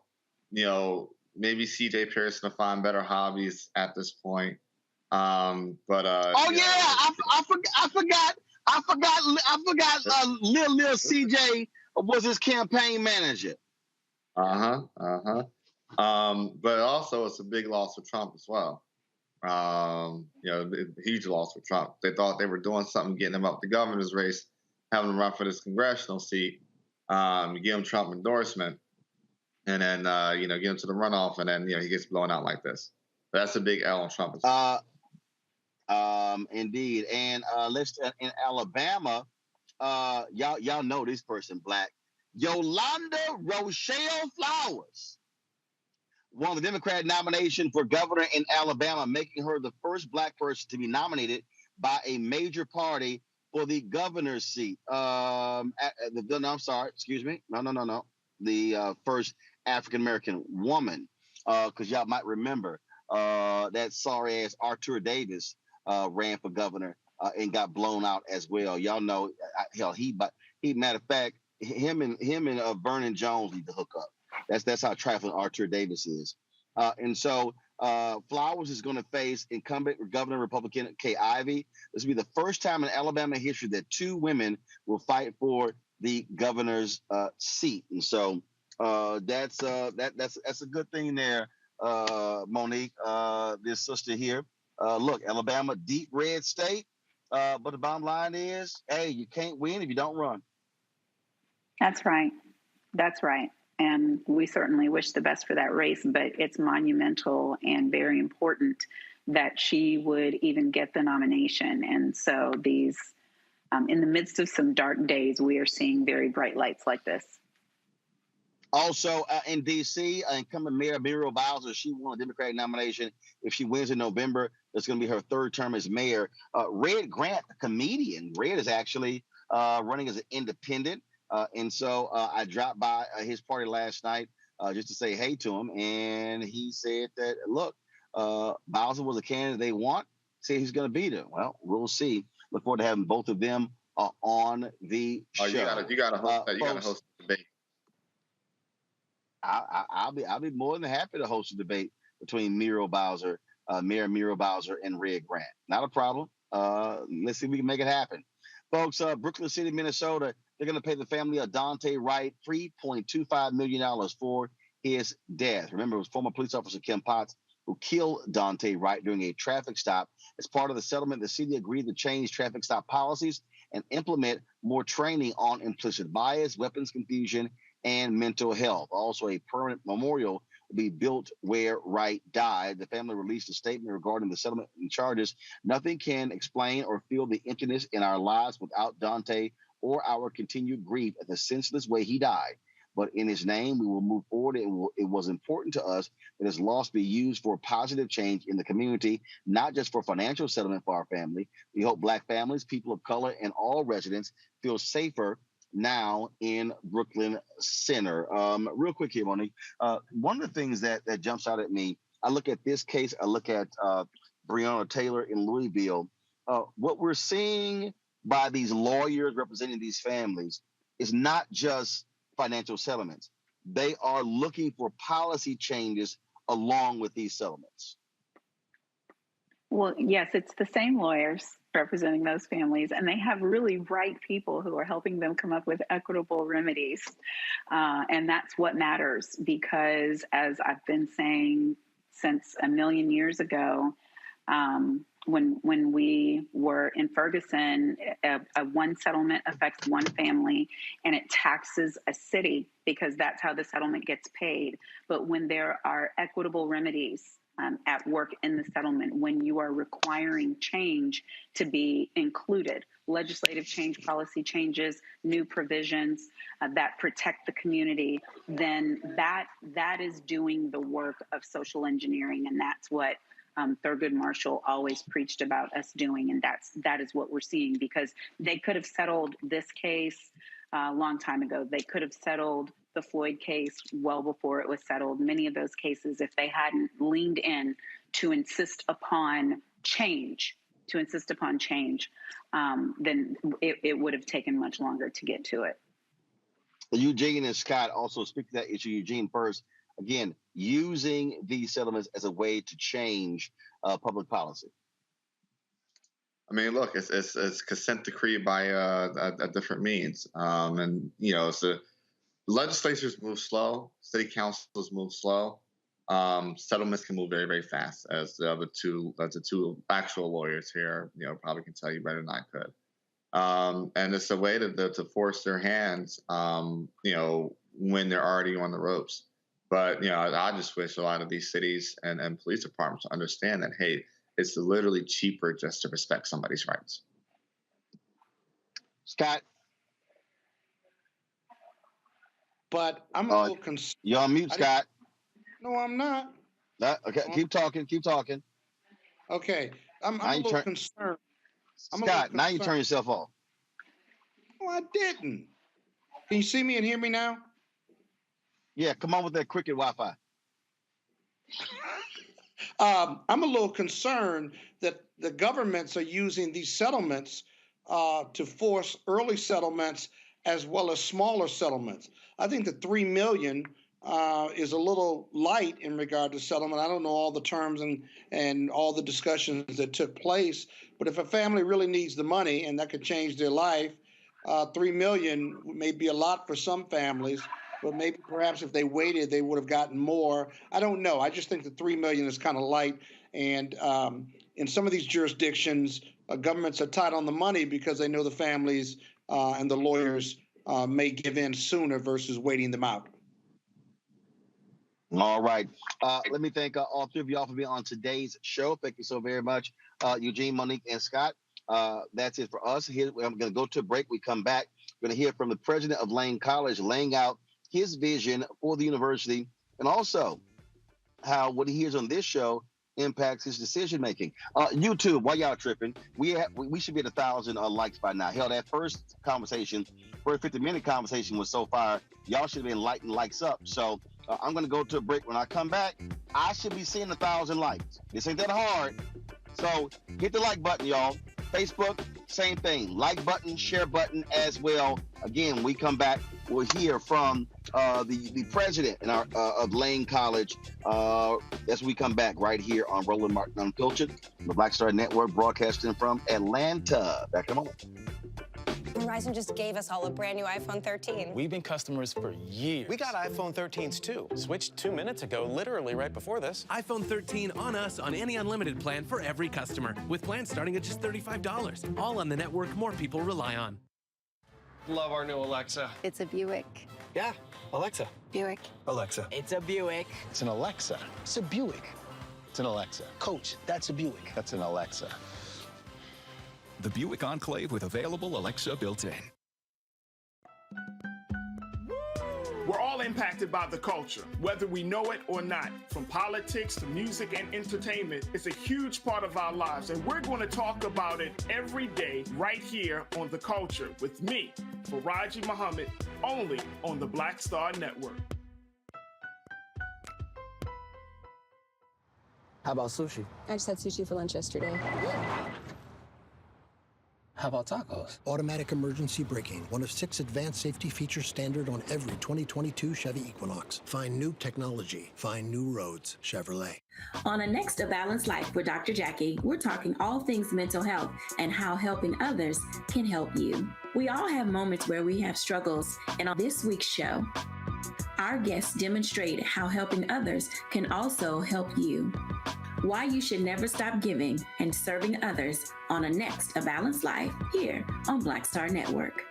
know. Maybe C.J. Pearson will find better hobbies at this point. I forgot. Lil C.J. was his campaign manager. But also, it's a big loss for Trump as well. A huge loss for Trump. They thought they were doing something, getting him up the governor's race, having him run for this congressional seat, give him Trump endorsement. And then, get him to the runoff, and then, he gets blown out like this. But that's a big L on Trump. Indeed. And in Alabama, y'all know this person, Black. Yolanda Rochelle Flowers won the Democratic nomination for governor in Alabama, making her the first Black person to be nominated by a major party for the governor's seat. I'm sorry, excuse me. No. The first African-American woman, because y'all might remember that sorry ass Arthur Davis ran for governor and got blown out as well. Y'all know, hell, he matter of fact, him and Vernon Jones need to hook up. That's how trifling Arthur Davis is. And so Flowers is going to face incumbent Governor Republican Kay Ivey. This will be the first time in Alabama history that two women will fight for the governor's seat. And so that's a good thing there, Monique. This sister here. Look, Alabama, deep red state. But the bottom line is, hey, you can't win if you don't run. That's right. That's right. And we certainly wish the best for that race, but it's monumental and very important that she would even get the nomination. And so these, in the midst of some dark days, we are seeing very bright lights like this. Also in D.C., incumbent Mayor Muriel Bowser, she won a Democratic nomination. If she wins in November, it's going to be her third term as mayor. Red Grant, a comedian, Red is actually running as an independent. And so I dropped by his party last night just to say hey to him. And he said that, look, Bowser was a candidate they want. Say he's going to beat him. Well, we'll see. Look forward to having both of them on the show. You got to host that. You got to host the debate. I'll be more than happy to host a debate between Mayor Muriel Bowser and Red Grant. Not a problem. Let's see if we can make it happen. Folks, Brooklyn City, Minnesota, they're going to pay the family of Dante Wright $3.25 million for his death. Remember, it was former police officer Kim Potts who killed Dante Wright during a traffic stop. As part of the settlement, the city agreed to change traffic stop policies and implement more training on implicit bias, weapons confusion, and mental health. Also, a permanent memorial will be built where Wright died. The family released a statement regarding the settlement and charges. Nothing can explain or fill the emptiness in our lives without Dante or our continued grief at the senseless way he died. But in his name, we will move forward. It was important to us that his loss be used for positive change in the community, not just for financial settlement for our family. We hope Black families, people of color, and all residents feel safer now in Brooklyn Center. Real quick here, Monique. One of the things that jumps out at me, I look at this case, I look at Breonna Taylor in Louisville. What we're seeing by these lawyers representing these families is not just financial settlements. They are looking for policy changes along with these settlements. Well, yes, it's the same lawyers representing those families, and they have really bright people who are helping them come up with equitable remedies. And that's what matters, because as I've been saying since a million years ago, when we were in Ferguson, one settlement affects one family and it taxes a city because that's how the settlement gets paid. But when there are equitable remedies at work in the settlement, when you are requiring change to be included, legislative change, policy changes, new provisions that protect the community, then that is doing the work of social engineering. And that's what Thurgood Marshall always preached about us doing. And that is what we're seeing, because they could have settled this case a long time ago. They could have settled the Floyd case well before it was settled. Many of those cases, if they hadn't leaned in to insist upon change, then it would have taken much longer to get to it. Eugene and Scott also speak to that issue. Eugene first. Again, using these settlements as a way to change public policy. I mean, look, it's consent decree by a different means, and so legislatures move slow, city councils move slow. Settlements can move very, very fast, as the two actual lawyers here, probably can tell you better than I could. And it's a way to force their hands, when they're already on the ropes. But, I just wish a lot of these cities and police departments understand that, hey, it's literally cheaper just to respect somebody's rights. Scott? But I'm a little concerned. You're on mute, Scott. No, I'm not. Okay, keep talking. Okay, I'm a little concerned. Scott, now you turn yourself off. No, I didn't. Can you see me and hear me now? Yeah, come on with that cricket Wi-Fi. I'm a little concerned that the governments are using these settlements to force early settlements as well as smaller settlements. I think the 3 million is a little light in regard to settlement. I don't know all the terms and all the discussions that took place, but if a family really needs the money and that could change their life, 3 million may be a lot for some families, but maybe perhaps if they waited, they would have gotten more. I don't know. I just think the 3 million is kind of light. And in some of these jurisdictions, governments are tight on the money because they know the families and the lawyers may give in sooner versus waiting them out. All right. Let me thank all three of y'all for being on today's show. Thank you so very much, Eugene, Monique, and Scott. That's it for us. Here, I'm going to go to a break. We come back. We're going to hear from the president of Lane College, laying out his vision for the university and also how what he hears on this show impacts his decision making. YouTube, while y'all tripping, we should be at 1,000 likes by now. Hell, that first 50-minute conversation was so fire. Y'all should have been lighting likes up. So I'm going to go to a break. When I come back, I should be seeing 1,000 likes. This ain't that hard. So hit the like button, y'all. Facebook, same thing. Like button, share button as well. Again, we come back. We'll hear from the president in of Lane College as we come back right here on Roland Martin Unfiltered, the Black Star Network, broadcasting from Atlanta. Back in a moment. Verizon just gave us all a brand new iPhone 13. We've been customers for years. We got iPhone 13s too. Switched 2 minutes ago, literally right before this. iPhone 13 on us on any unlimited plan for every customer, with plans starting at just $35. All on the network more people rely on. Love our new Alexa. It's a Buick. Yeah, Alexa. Buick. Alexa. It's a Buick. It's an Alexa. It's a Buick. It's an Alexa. Coach, that's a Buick. That's an Alexa. The Buick Enclave with available Alexa built-in. We're all impacted by the culture, whether we know it or not. From politics to music and entertainment, it's a huge part of our lives, and we're going to talk about it every day right here on The Culture with me, Faraji Muhammad, only on the Black Star Network. How about sushi? I just had sushi for lunch yesterday. How about tacos? Automatic emergency braking, one of 6 advanced safety features standard on every 2022 Chevy Equinox. Find new technology. Find new roads. Chevrolet. On a Next A Balanced Life with Dr. Jackie, we're talking all things mental health and how helping others can help you. We all have moments where we have struggles, and on this week's show, our guests demonstrate how helping others can also help you. Why you should never stop giving and serving others on a Next A Balanced Life here on Black Star Network.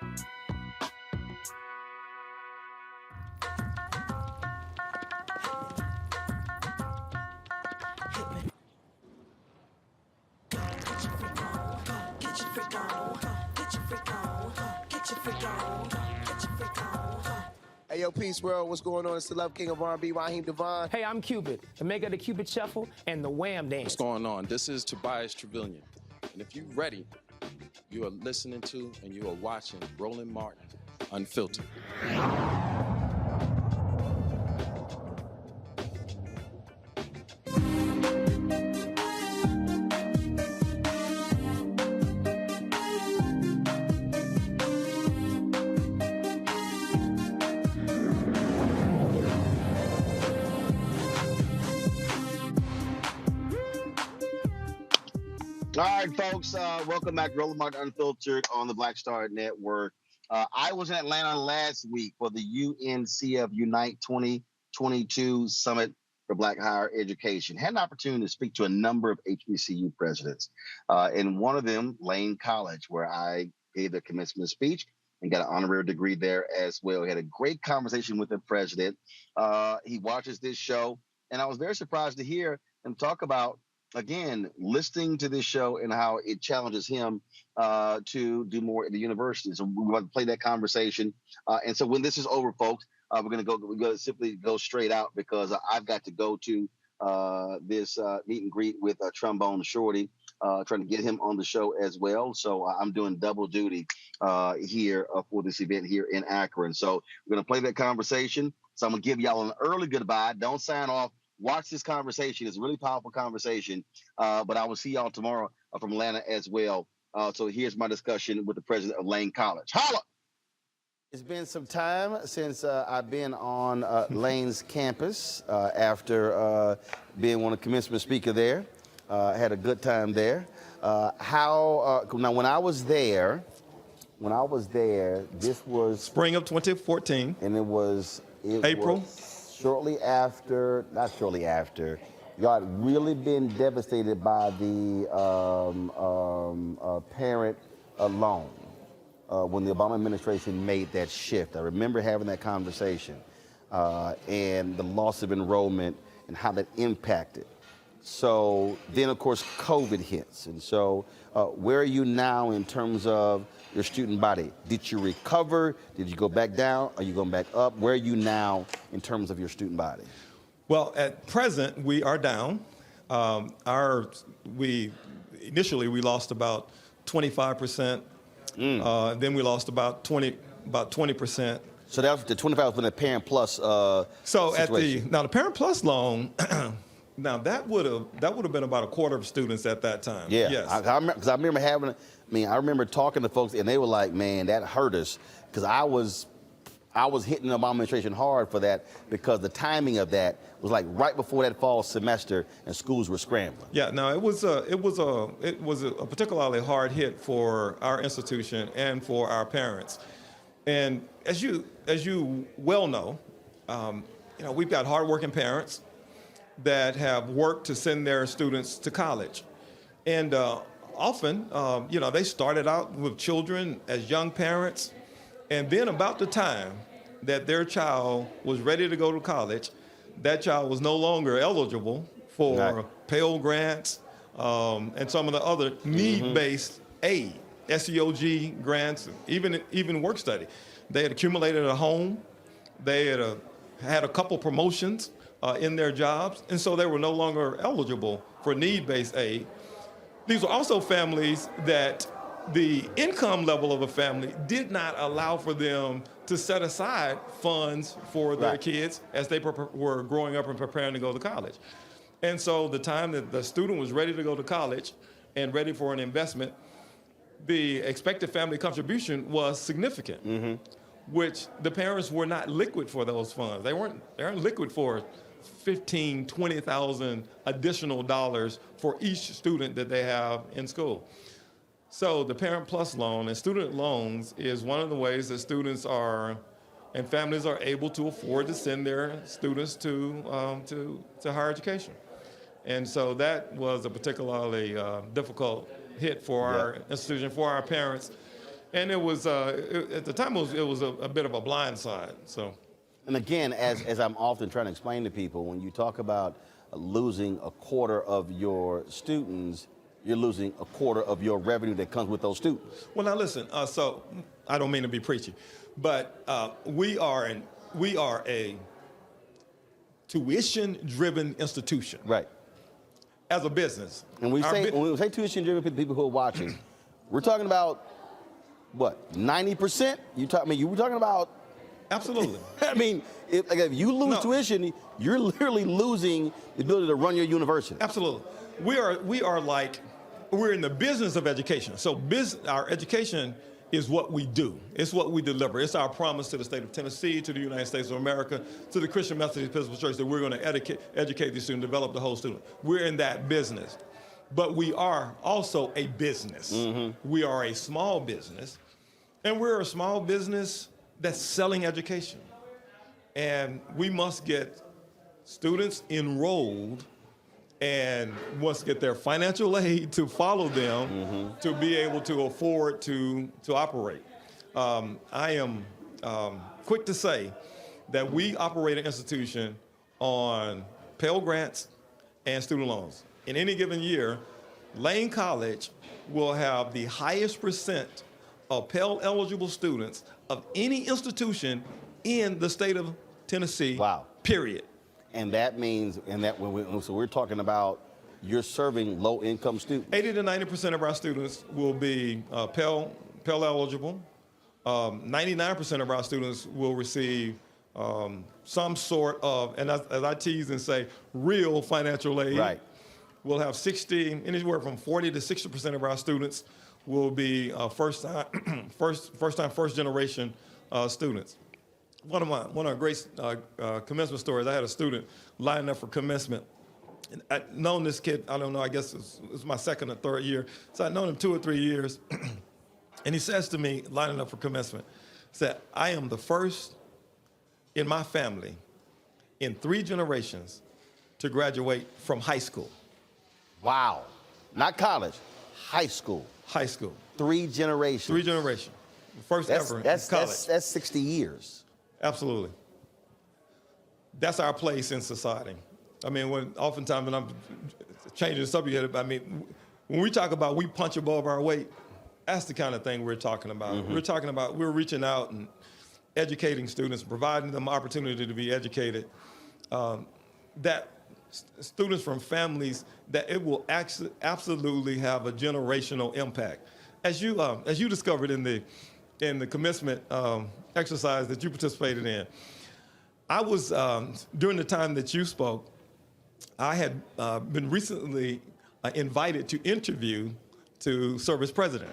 Hey, yo, Peace World, what's going on? It's the Love King of R&B, Raheem Devon. Hey, I'm Cupid, the maker of the Cupid Shuffle and the Wham Dance. What's going on? This is Tobias Trevelyan. And if you're ready, you are listening to and you are watching Roland Martin Unfiltered. All right, folks, welcome back to Roland Martin Unfiltered on the Black Star Network. I was in Atlanta last week for the UNCF Unite 2022 Summit for Black Higher Education. Had an opportunity to speak to a number of HBCU presidents, and one of them, Lane College, where I gave the commencement speech and got an honorary degree there as well. We had a great conversation with the president. He watches this show, and I was very surprised to hear him talk about, again, listening to this show and how it challenges him to do more at the university. So we want to play that conversation. And so when this is over, folks, we're going to simply go straight out because I've got to go to this meet and greet with Trombone Shorty, trying to get him on the show as well. So I'm doing double duty here for this event here in Akron. So we're going to play that conversation. So I'm going to give y'all an early goodbye. Don't sign off Watch this conversation. It's a really powerful conversation. But I will see y'all tomorrow from Atlanta as well. So here's my discussion with the president of Lane College. Holla! It's been some time since I've been on Lane's campus after being one of the commencement speaker there. Had a good time there. Now, when I was there, this was spring of 2014, and it was April. Shortly after, not shortly after, y'all had really been devastated by the parent loan. When the Obama administration made that shift. I remember having that conversation and the loss of enrollment and how that impacted. So then, of course, COVID hits. And so where are you now in terms of your student body? Did you recover? Did you go back down? Are you going back up? Where are you now in terms of your student body? Well, at present, we are down. Initially, we lost about 25%. Then we lost about 20%. So that was the 25 was the Parent Plus situation. The Parent Plus loan, now that would have been about a quarter of students at that time. Yeah, yes. I remember I remember talking to folks and they were like, man, that hurt us because I was hitting the Obama administration hard for that because the timing of that was like right before that fall semester and schools were scrambling. Yeah, no, it was a particularly hard hit for our institution and for our parents. And as you well know, we've got hardworking parents that have worked to send their students to college, and often, they started out with children as young parents, and then about the time that their child was ready to go to college, that child was no longer eligible for Pell Grants and some of the other need-based aid, SEOG grants, even work study. They had accumulated a home, they had a couple promotions in their jobs, and so they were no longer eligible for need-based aid. These were also families that the income level of a family did not allow for them to set aside funds for their kids as they were growing up and preparing to go to college. And so the time that the student was ready to go to college and ready for an investment, the expected family contribution was significant, which the parents were not liquid for those funds. They weren't liquid for $15,000, $20,000 additional dollars for each student that they have in school. So the Parent Plus loan and student loans is one of the ways that students and families are able to afford to send their students to higher education. And so that was a particularly difficult hit for our institution, for our parents. And it was, at the time, it was a bit of a blind side, so. And again, as I'm often trying to explain to people, when you talk about losing a quarter of your students, you're losing a quarter of your revenue that comes with those students. Well, now listen, so I don't mean to be preachy, but we are a tuition-driven institution. Right. As a business. And when we say tuition-driven, people who are watching, we're talking about, what, 90%? You were talking about. Absolutely. I mean, if you lose tuition, you're literally losing the ability to run your university. Absolutely. We're in the business of education. So our education is what we do. It's what we deliver. It's our promise to the state of Tennessee, to the United States of America, to the Christian Methodist Episcopal Church that we're going to educate these students, develop the whole student. We're in that business. But we are also a business. We are a small business, and we're a small business that's selling education. And we must get students enrolled and must get their financial aid to follow them to be able to afford to operate. I am quick to say that we operate an institution on Pell Grants and student loans. In any given year, Lane College will have the highest percent of Pell eligible students of any institution in the state of Tennessee. Wow. Period. And that means, so we're talking about you're serving low-income students. 80 to 90% of our students will be Pell eligible. 99% of our students will receive some sort of, and as I tease and say, real financial aid. Right. We'll have anywhere from 40 to 60% of our students will be first generation students. One of our great commencement stories, I had a student lining up for commencement. And I'd known this kid, I don't know, I guess it's my second or third year. So I'd known him 2 or 3 years. And he says to me, lining up for commencement, said, I am the first in my family in 3 generations to graduate from high school. Wow. Not college, high school. High school. 3 generations. 3 generations. First ever in college. That's 60 years. Absolutely. That's our place in society. I mean, oftentimes when I'm changing the subject, I mean, when we talk about we punch above our weight, that's the kind of thing we're talking about. Mm-hmm. We're talking about we're reaching out and educating students, providing them opportunity to be educated. That students from families that it will absolutely have a generational impact. As you discovered in the commencement exercise that you participated in, I was during the time that you spoke, I had been recently invited to interview to serve as president.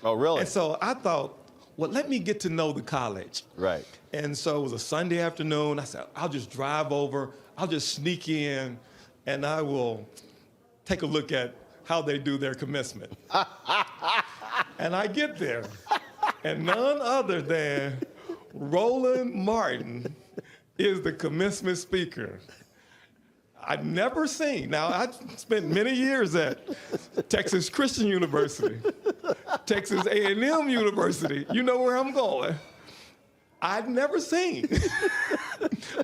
Oh, really? And so I thought, well, let me get to know the college. Right. And so it was a Sunday afternoon. I said, I'll just drive over, I'll just sneak in, and I will take a look at how they do their commencement. And I get there, and none other than Roland Martin is the commencement speaker. I've never seen. Now, I spent many years at Texas Christian University, Texas A&M University. You know where I'm going. I've never seen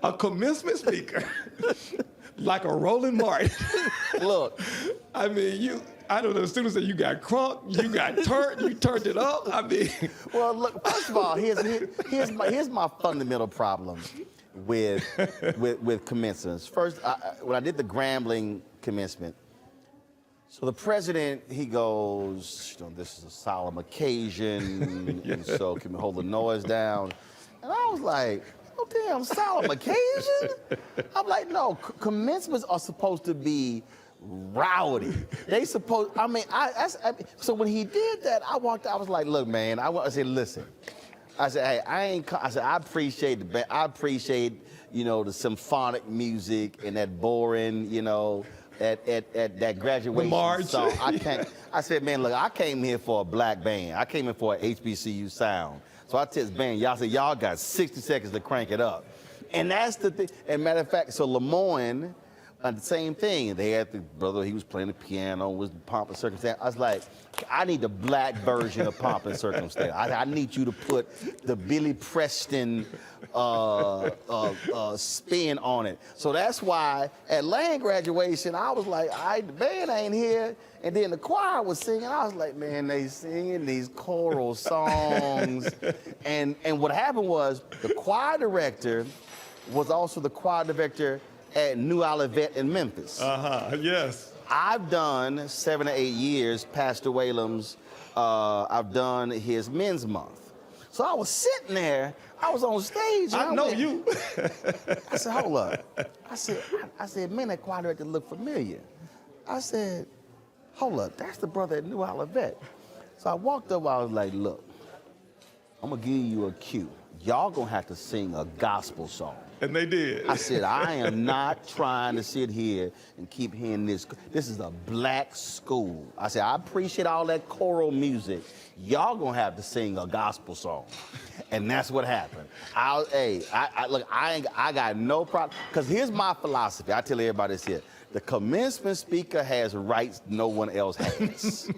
a commencement speaker like a Roland Martin. Look. I mean, I don't know, the students said you got crunk, you got turned, you turned it up. I mean. Well, look, first of all, here's my fundamental problem with commencements. First, when I did the Grambling commencement, so the president, he goes, this is a solemn occasion, yeah. And so can we hold the noise down? And I was like, oh damn, solemn occasion? I'm like, no, commencements are supposed to be rowdy. They supposed, so when he did that, I walked out, I was like, look, man, I said, listen. I said, hey, I appreciate the symphonic music and that boring, at that graduation song. I said, man, look, I came here for a black band. I came here for an HBCU sound. So I tell this band, y'all said, y'all got 60 seconds to crank it up. And that's the thing. And matter of fact, so Lemoyne, the same thing. They had the brother, he was playing the piano, was Pomp and Circumstance. I was like, I need the black version of Pomp and Circumstance. I need you to put the Billy Preston spin on it. So that's why at Lane graduation, I was like, the band ain't here. And then the choir was singing. I was like, man, they singing these choral songs. And what happened was the choir director was also the choir director at New Olivet in Memphis. Yes. I've done 7 or 8 years, Pastor Whalem's, I've done his Men's Month. So I was sitting there, I was on stage. And I know you. I said, hold up. I said, man, that choir director looked familiar. I said, hold up, that's the brother at New Olivet. So I walked over, I was like, look, I'm gonna give you a cue. Y'all gonna have to sing a gospel song. And they did. I said, I am not trying to sit here and keep hearing this. This is a black school. I said, I appreciate all that choral music. Y'all gonna have to sing a gospel song. And that's what happened. Look, I got no problem. Because here's my philosophy. I tell everybody this here. The commencement speaker has rights no one else has.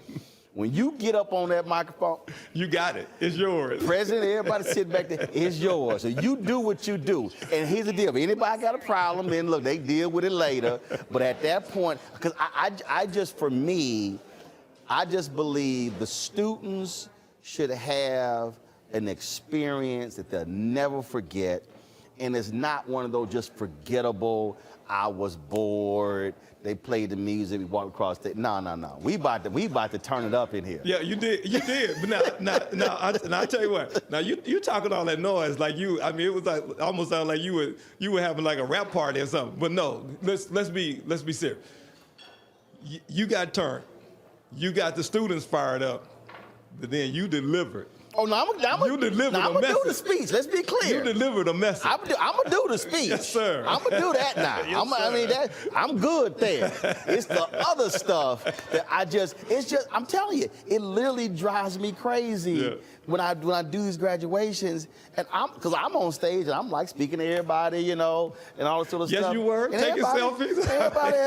When you get up on that microphone, you got it. It's yours. President, everybody sit back there, it's yours. So you do what you do. And here's the deal. If anybody got a problem, then look, they deal with it later. But at that point, because I just believe the students should have an experience that they'll never forget. and it's not one of those just forgettable, I was bored, they played the music, we walked across the, no. We about to turn it up in here. Yeah, you did. But now, I tell you what. Now you talking all that noise like you. I mean, it was like almost sound like you were having like a rap party or something. But no, let's be serious. You got turned. You got the students fired up, but then you delivered. Oh, no, you delivered a message. I'm going to do the speech. Let's be clear. You delivered a message. I'm going to do the speech. Yes, sir. I'm going to do that now. Yes, I'm good there. It's the other stuff that I'm telling you, it literally drives me crazy when I do these graduations, and because I'm on stage and I'm like speaking to everybody, and all this sort of stuff. Yes, you were. And taking selfies. Everybody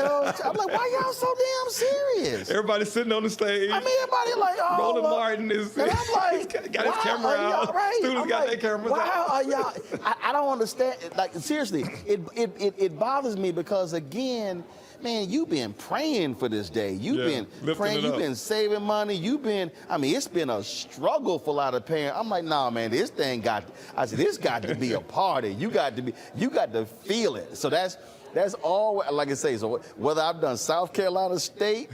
I'm like, why y'all so damn serious? Everybody sitting on the stage. I mean, everybody like, oh. Roland Martin is. And I'm like, got his camera out. Right? Students got their cameras out. Why are y'all? I don't understand. Like, seriously, it bothers me because, again, man, you've been praying for this day. You've been praying. You've been saving money. It's been a struggle for a lot of parents. I'm like, nah, man, this got to be a party. You got to feel it. So that's all, like I say, so whether I've done South Carolina State,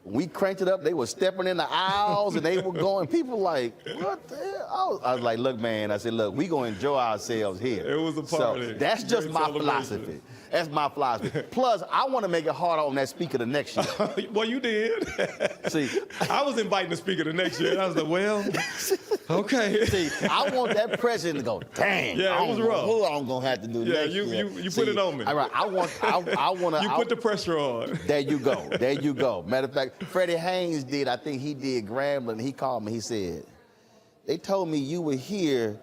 we cranked it up, they were stepping in the aisles and they were going, people like, what the hell? I was like, look, man, I said, look, we going to enjoy ourselves here. It was a party. So that's just my philosophy. That's my philosophy. Plus, I want to make it harder on that speaker the next year. Well, you did. See, I was inviting the speaker the next year, and I was like, well, okay. See, I want that president to go, dang. Yeah, it was rough. Who I'm going to have to do next year. You put it on me. All right, I want to. You put the pressure on. There you go. Matter of fact, Freddie Haynes I think he did Grambling. He called me, he said, they told me you were here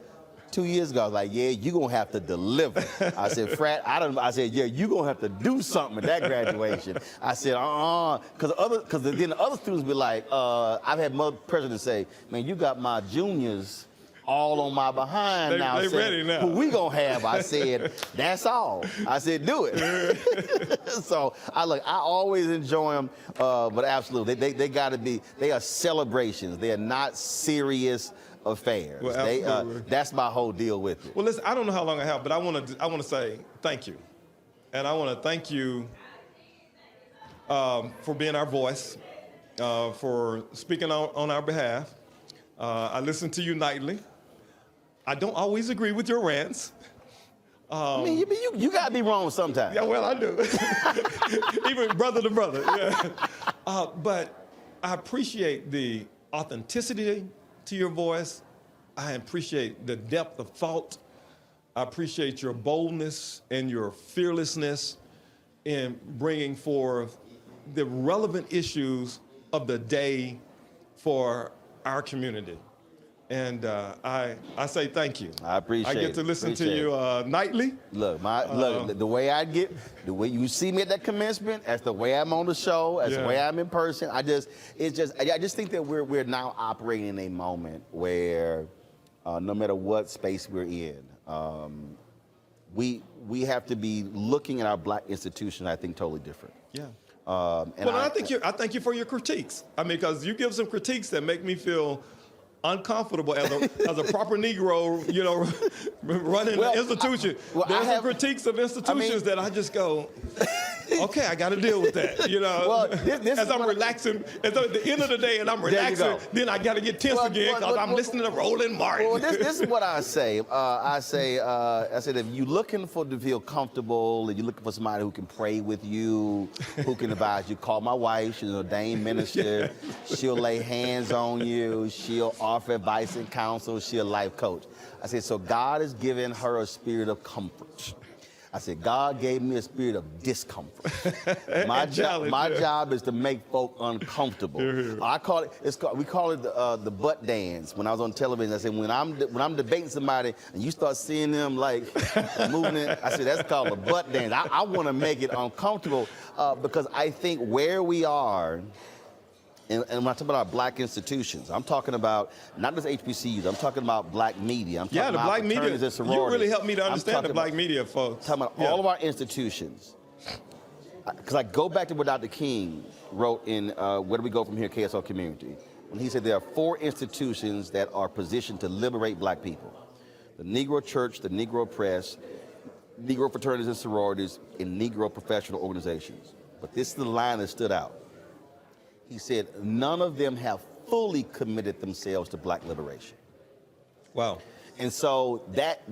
2 years ago. I was like, yeah, you're going to have to deliver. I said, Fred, I said, yeah, you're going to have to do something at that graduation. I said, because then the other students be like, I've had more presidents say, man, you got my juniors all on my behind now. They ready now. Who we going to have? I said, that's all. I said, do it. So, I always enjoy them, but absolutely, they got to be, they are celebrations. They are not serious affairs. Well, that's my whole deal with it. Well, listen, I don't know how long I have, but I want to say thank you. And I want to thank you for being our voice, for speaking on our behalf. I listen to you nightly. I don't always agree with your rants. You got to be wrong sometimes. Yeah, well, I do. Even brother to brother. Yeah. But I appreciate the authenticity to your voice. I appreciate the depth of thought. I appreciate your boldness and your fearlessness in bringing forth the relevant issues of the day for our community. And I say thank you. I appreciate it. I get to listen to you nightly. Look, the way you see me at that commencement, that's the way I'm on the show, that's the way I'm in person. I just think that we're now operating in a moment where no matter what space we're in, we have to be looking at our black institution, I think, totally different. Yeah. I thank you for your critiques. I mean, because you give some critiques that make me feel uncomfortable as a proper Negro, running an institution. There's some critiques of institutions that I just go, okay, I got to deal with that. Well, as I'm relaxing, at the end of the day, and I'm relaxing, then I got to get tense again because I'm listening to Roland Martin. Well, this is what I say. I said, if you're looking to feel comfortable, and you're looking for somebody who can pray with you, who can advise you, call my wife. She's an ordained minister. She'll lay hands on you. She'll offer advice and counsel. She's a life coach. I said, so God has given her a spirit of comfort. I said, God gave me a spirit of discomfort. My job is to make folk uncomfortable. We call it the butt dance. When I was on television, I said, when I'm debating somebody and you start seeing them like moving it, I said, that's called a butt dance. I want to make it uncomfortable because I think where we are, and when I talk about our black institutions, I'm talking about not just HBCUs, I'm talking about black media. I'm talking about black media. You really helped me to understand the black media, folks. I'm talking about all of our institutions. Because I go back to what Dr. King wrote in Where Do We Go From Here, KSL Community, when he said there are 4 institutions that are positioned to liberate black people. The Negro Church, the Negro Press, Negro fraternities and sororities in Negro professional organizations. But this is the line that stood out. He said, none of them have fully committed themselves to black liberation. Wow. And so that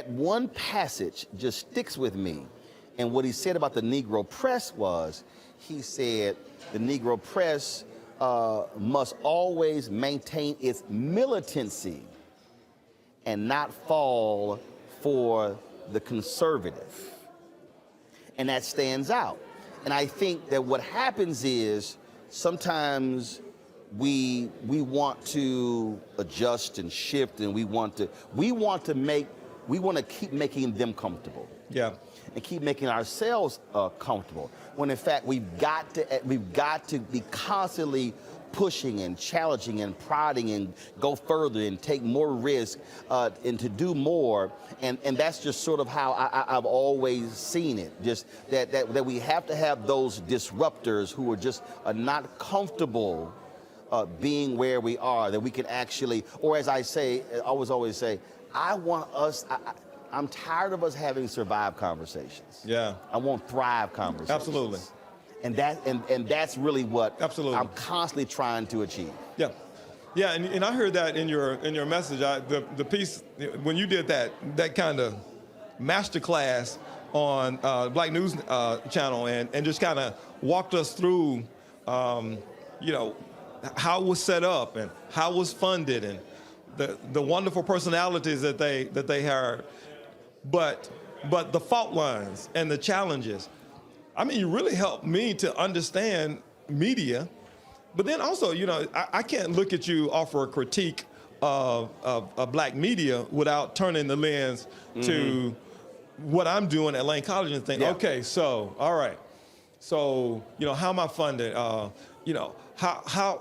one passage just sticks with me. And what he said about the Negro press was, he said the Negro press must always maintain its militancy and not fall for the conservative. And that stands out. And I think that what happens is sometimes we want to adjust and shift, and we want to keep making them comfortable. Yeah. And keep making ourselves comfortable. When in fact we've got to be constantly pushing and challenging and prodding and go further and take more risk and to do more. And that's just sort of how I've always seen it. Just that we have to have those disruptors who are just not comfortable being where we are, that we can actually, or as I say, I always say, I'm tired of us having survive conversations. Yeah. I want thrive conversations. Absolutely. And that's really what I'm constantly trying to achieve. Yeah. Yeah, and I heard that in your message. The piece when you did that kind of masterclass on Black News Channel and just kind of walked us through, how it was set up and how it was funded and the wonderful personalities that they hired, but the fault lines and the challenges. I mean, you really helped me to understand media, but then also, I can't look at you offer a critique of black media without turning the lens to what I'm doing at Lane College and think, okay, so, all right, so, how am I funded? How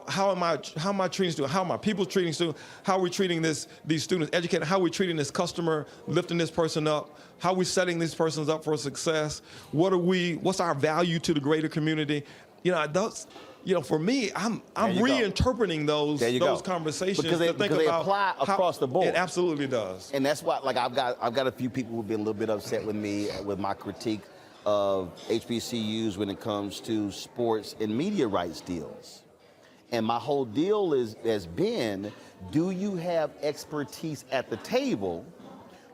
am I treating students? How are my people treating students? How are we treating these students, educating? How are we treating this customer, lifting this person up? How are we setting these persons up for success? What's our value to the greater community? For me, I'm reinterpreting those conversations because they apply across the board. It absolutely does. And that's why, I've got a few people who've been a little bit upset with me with my critique of HBCUs when it comes to sports and media rights deals. And my whole deal has been, do you have expertise at the table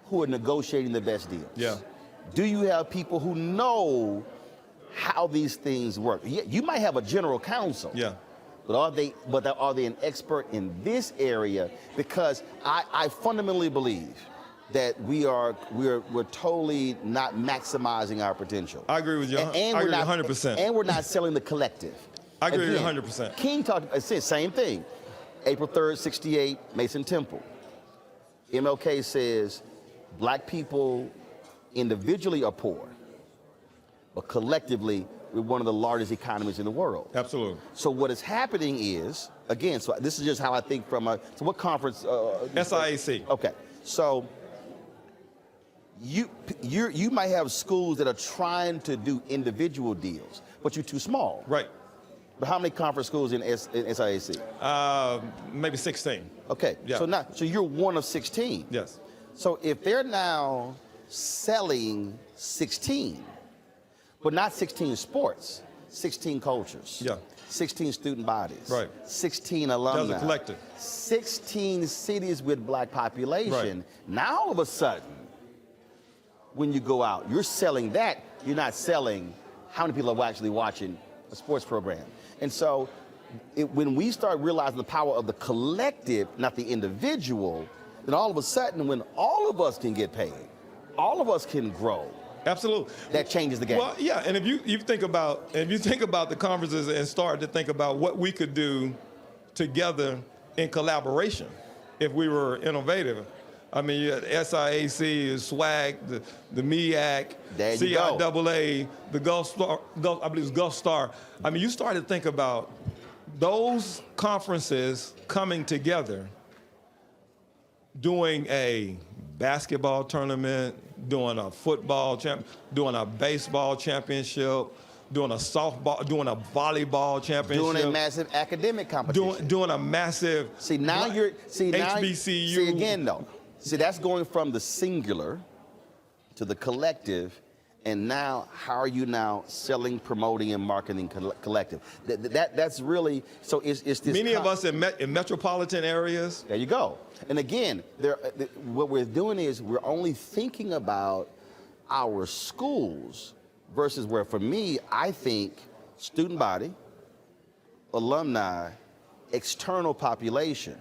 who are negotiating the best deals? Yeah. Do you have people who know how these things work? You might have a general counsel. Yeah. But are they an expert in this area? Because I fundamentally believe that we're totally not maximizing our potential. I agree with you. I agree 100%. And we're not selling the collective. I agree with you 100%. King said same thing. April 3rd, 68, Mason Temple. MLK says, black people individually are poor, but collectively, we're one of the largest economies in the world. Absolutely. So what is happening is, again, so this is just how I think from so what conference? SIAC. Okay, so you might have schools that are trying to do individual deals, but you're too small. Right. But how many conference schools in SIAC? Maybe 16. Okay, yeah. So you're one of 16. Yes. So if they're now selling 16, but not 16 sports, 16 cultures. Yeah. 16 student bodies. Right. 16 alumni. That's a collective. 16 cities with black population. Right. Now all of a sudden, when you go out, you're selling that. You're not selling how many people are actually watching a sports program. And so when we start realizing the power of the collective, not the individual, then all of a sudden when all of us can get paid, all of us can grow. Absolutely. That changes the game. Well, yeah, and if you think about the conferences and start to think about what we could do together in collaboration, if we were innovative. I mean, you had SIAC, SWAC, the MEAC, CIAA, the Gulf Star, I believe it's Gulf Star. I mean, you start to think about those conferences coming together, doing a basketball tournament, doing a football doing a baseball championship, doing a softball, doing a volleyball championship, doing a massive academic competition, doing a massive HBCU. See again though. See, that's going from the singular to the collective, and now how are you now selling, promoting, and marketing collective? That's really, so it's this. Many of us in metropolitan areas. There you go. And again, what we're doing is we're only thinking about our schools versus where, for me, I think student body, alumni, external population.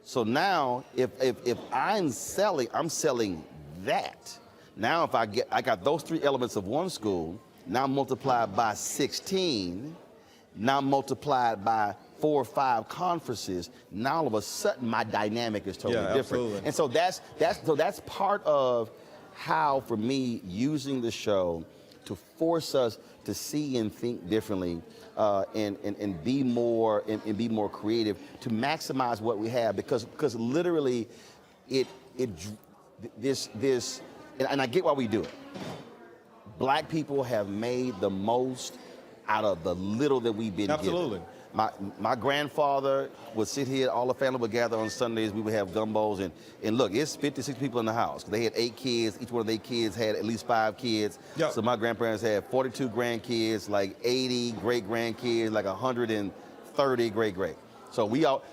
So now, if I'm selling that. Now, if I got those three elements of one school, now multiplied by 16, now multiplied by 4 or 5 conferences, now all of a sudden my dynamic is totally different. Absolutely. And so that's part of how, for me, using the show to force us to see and think differently, and be more creative, to maximize what we have, because literally this and I get why we do it. Black people have made the most out of the little that we've been Absolutely. given. My grandfather would sit here, all the family would gather on Sundays, we would have gumbos, and look, it's 56 people in the house. They had 8 kids, each one of their kids had at least 5 kids. Yep. So my grandparents had 42 grandkids, like 80 great-grandkids, like 130 great-great. So we all,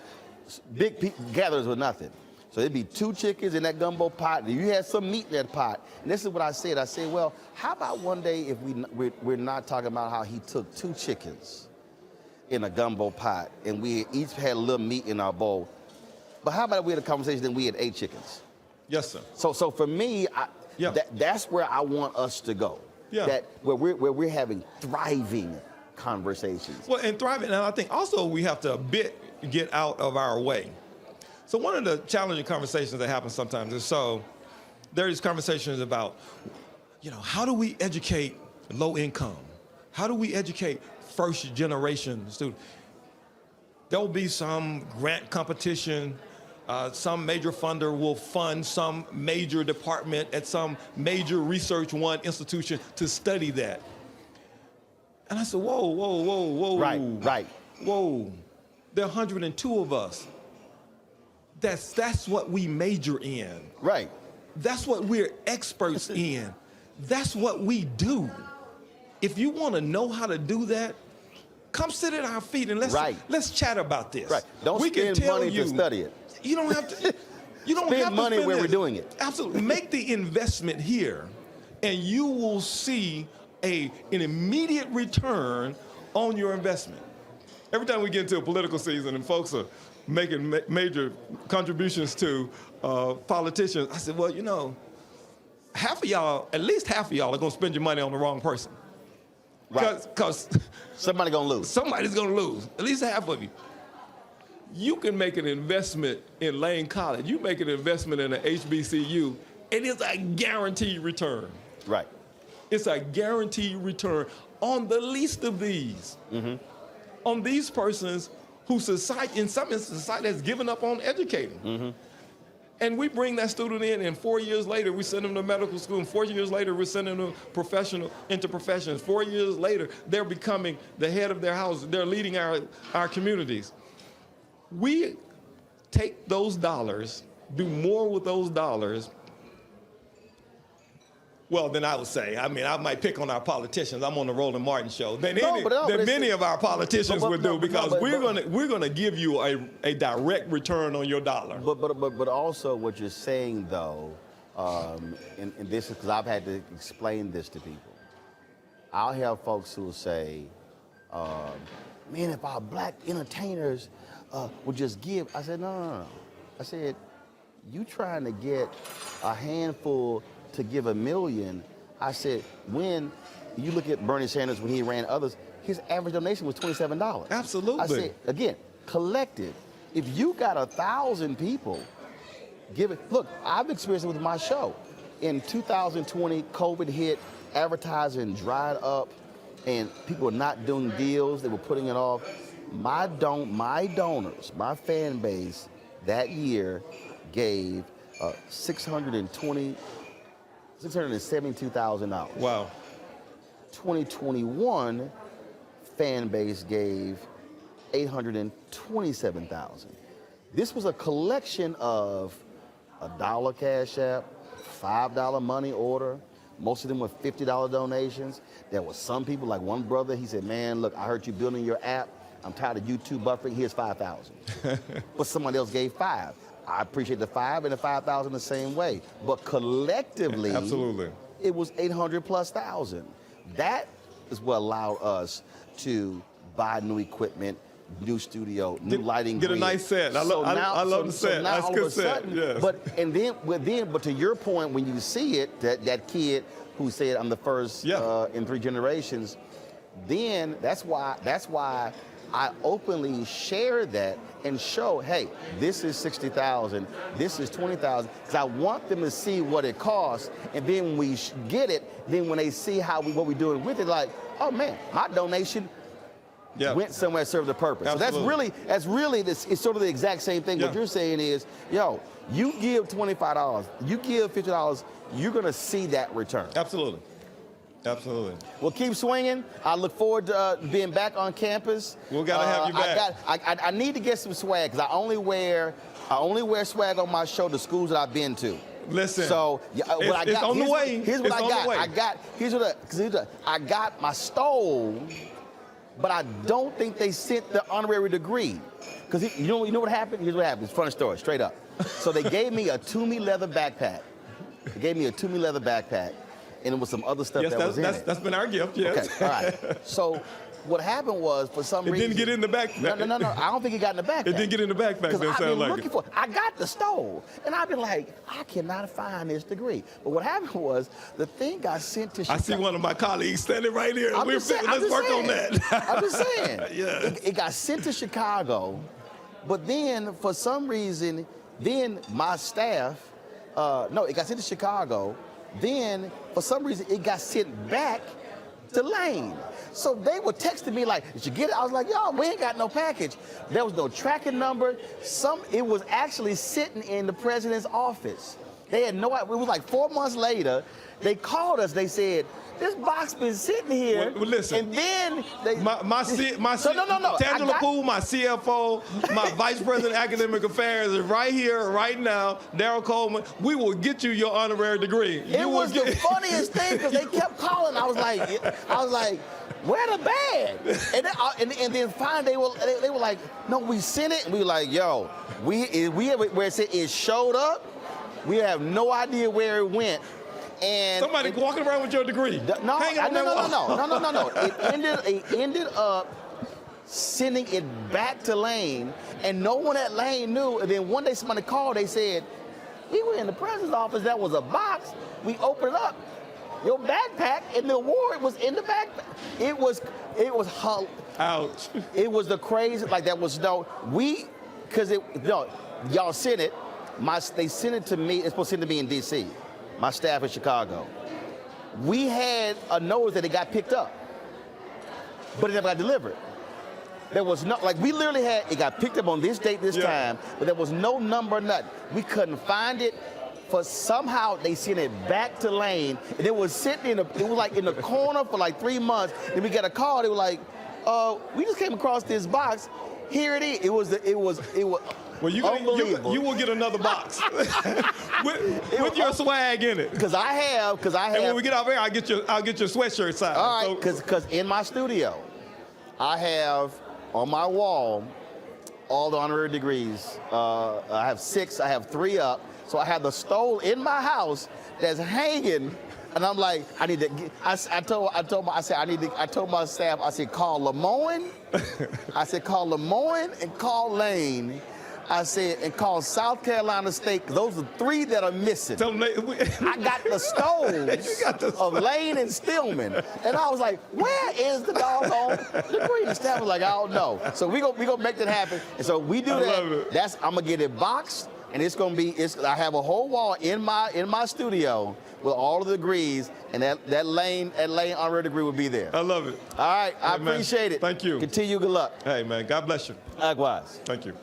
big gatherings with nothing. So it'd be 2 chickens in that gumbo pot, and you had some meat in that pot. And this is what I said. I said, well, how about one day if we're not talking about how he took 2 chickens in a gumbo pot, and we each had a little meat in our bowl. But how about if we had a conversation that we had 8 chickens? Yes, sir. So for me, that's where I want us to go. Yeah. That where we're having thriving conversations. Well, and thriving, and I think also we have to get out of our way. So one of the challenging conversations that happen sometimes is, so there's conversations about, how do we educate low income? How do we educate first generation students? There'll be some grant competition, some major funder will fund some major department at some major research one institution to study that. And I said, whoa. Right. Whoa, there are 102 of us. That's what we major in. Right. That's what we're experts in. That's what we do. If you want to know how to do that, come sit at our feet and let's chat about this. Right. Don't spend money to study it. You don't have to. You don't spend have to money spend where this. we're doing it. Absolutely. Make the investment here, and you will see an immediate return on your investment. Every time we get into a political season and folks are making major contributions to politicians, I said, well, at least half of y'all are going to spend your money on the wrong person. Right. Because somebody's going to lose. Somebody's going to lose, at least half of you. You can make an investment in Lane College. You make an investment in an HBCU, and it's a guaranteed return. Right. It's a guaranteed return on the least of these. Mm-hmm. On these persons who society, in some instances, society has given up on educating. Mm-hmm. And we bring that student in, and 4 years later, we send them to medical school, and 4 years later, we're sending them into professions. 4 years later, they're becoming the head of their house. They're leading our communities. We take those dollars, do more with those dollars. Well, then I would say, I might pick on our politicians. I'm on the Roland Martin show. Than many of our politicians would do, because we're gonna give you a direct return on your dollar. But also what you're saying though, and this is because I've had to explain this to people. I'll have folks who will say, man, if our black entertainers would just give. I said, no. I said, you trying to get a handful to give $1 million. I said, when you look at Bernie Sanders, when he ran others, his average donation was $27. Absolutely. I said, again, collective. If you got 1,000 people, give it. Look, I've experienced it with my show. In 2020, COVID hit, advertising dried up, and people were not doing deals. They were putting it off. My donors, my fan base that year gave $672,000. Wow. 2021 fan base gave $827,000. This was a collection of $1 Cash App, $5 money order. Most of them were $50 donations. There was some people, like one brother, he said, man, look, I heard you building your app. I'm tired of YouTube buffering. Here's $5,000. But somebody else gave $5,000. I appreciate the $5,000 and the $5,000 the same way. But collectively, absolutely, it was $800,000+. That is what allowed us to buy new equipment, new studio, new lighting. Get a nice set. I love the set. That's a good set. Yes. But to your point, when you see it, that kid who said I'm the first in 3 generations, then that's why I openly share that and show, hey, this is $60,000, this is $20,000, because I want them to see what it costs, and then when we get it, then when they see what we're doing with it, like, oh man, my donation went somewhere, served a purpose. Absolutely. So that's really it's sort of the exact same thing. What you're saying is, yo, you give $25, you give $50, you're gonna see that return. Absolutely. Absolutely. Well, keep swinging. I look forward to being back on campus. We'll gotta have you back. I need to get some swag because I only wear swag on my show to schools that I've been to. Listen. So it's on the way. Here's what I got. I got my stole, but I don't think they sent the honorary degree. Because you know what happened? Here's what happened. It's a funny story, straight up. So they gave me a Toomey leather backpack. And it was some other stuff that was in it. That's been our gift, yes. Okay, all right. So what happened was, for some reason... It didn't get in the backpack. No. I don't think it got in the backpack. It didn't get in the backpack. Because I've been looking for it. I got the stole. And I've been like, I cannot find this degree. But what happened was, the thing got sent to Chicago. I see one of my colleagues standing right here. Let's work on that. I'm just saying. Yeah. It got sent to Chicago. But then, for some reason, my staff... it got sent to Chicago. Then, for some reason, it got sent back to Lane. So they were texting me like, did you get it? I was like, yo, we ain't got no package. There was no tracking number. It was actually sitting in the president's office. They had no idea. It was like 4 months later. They called us. They said, this box been sitting here. Well, listen. And then Tangela Poole, my CFO, my Vice President of Academic Affairs is right here, right now. Daryl Coleman, we will get you your honorary degree. It was the funniest thing because they kept calling. I was like, where the bag? And then finally they were like, no, we sent it. And we were like, yo, we have it where it said it showed up. We have no idea where it went. And somebody walking around with your degree. No. It ended up sending it back to Lane, and no one at Lane knew. And then one day somebody called. They said, we were in the president's office. That was a box. We opened it up. Your backpack and the award was in the backpack. It was ouch. It was the crazy. Like that was y'all sent it. They sent it to me. It's supposed to send it to me in D.C. My staff in Chicago. We had a notice that it got picked up, but it never got delivered. There was no, we literally had, it got picked up on this date, this time, but there was no number, nothing. We couldn't find it. Somehow they sent it back to Lane, and it was sitting in the corner for like 3 months. Then we got a call. They were like, we just came across this box. Here it is. It was. Well, you will get another box with your swag in it. Because I have. And when we get out there, I'll get your sweatshirt size. All right. Because in my studio, I have on my wall all the honorary degrees. I have 6. I have 3 up. So I have the stole in my house that's hanging. And I'm like, I need to get, I told my staff, I said, call Lemoyne. I said, call Lemoyne and call Lane. I said, and call South Carolina State, because those are 3 that are missing. I got the stones of Lane and Stillman. And I was like, where is the doggone degree? The staff was like, I don't know. So we gonna make that happen. And so we do that. I'm gonna get it boxed, and I have a whole wall in my studio with all of the degrees, and that Lane honorary degree will be there. I love it. All right, I appreciate it. Thank you. Continue, good luck. Hey, man, God bless you. Likewise. Thank you.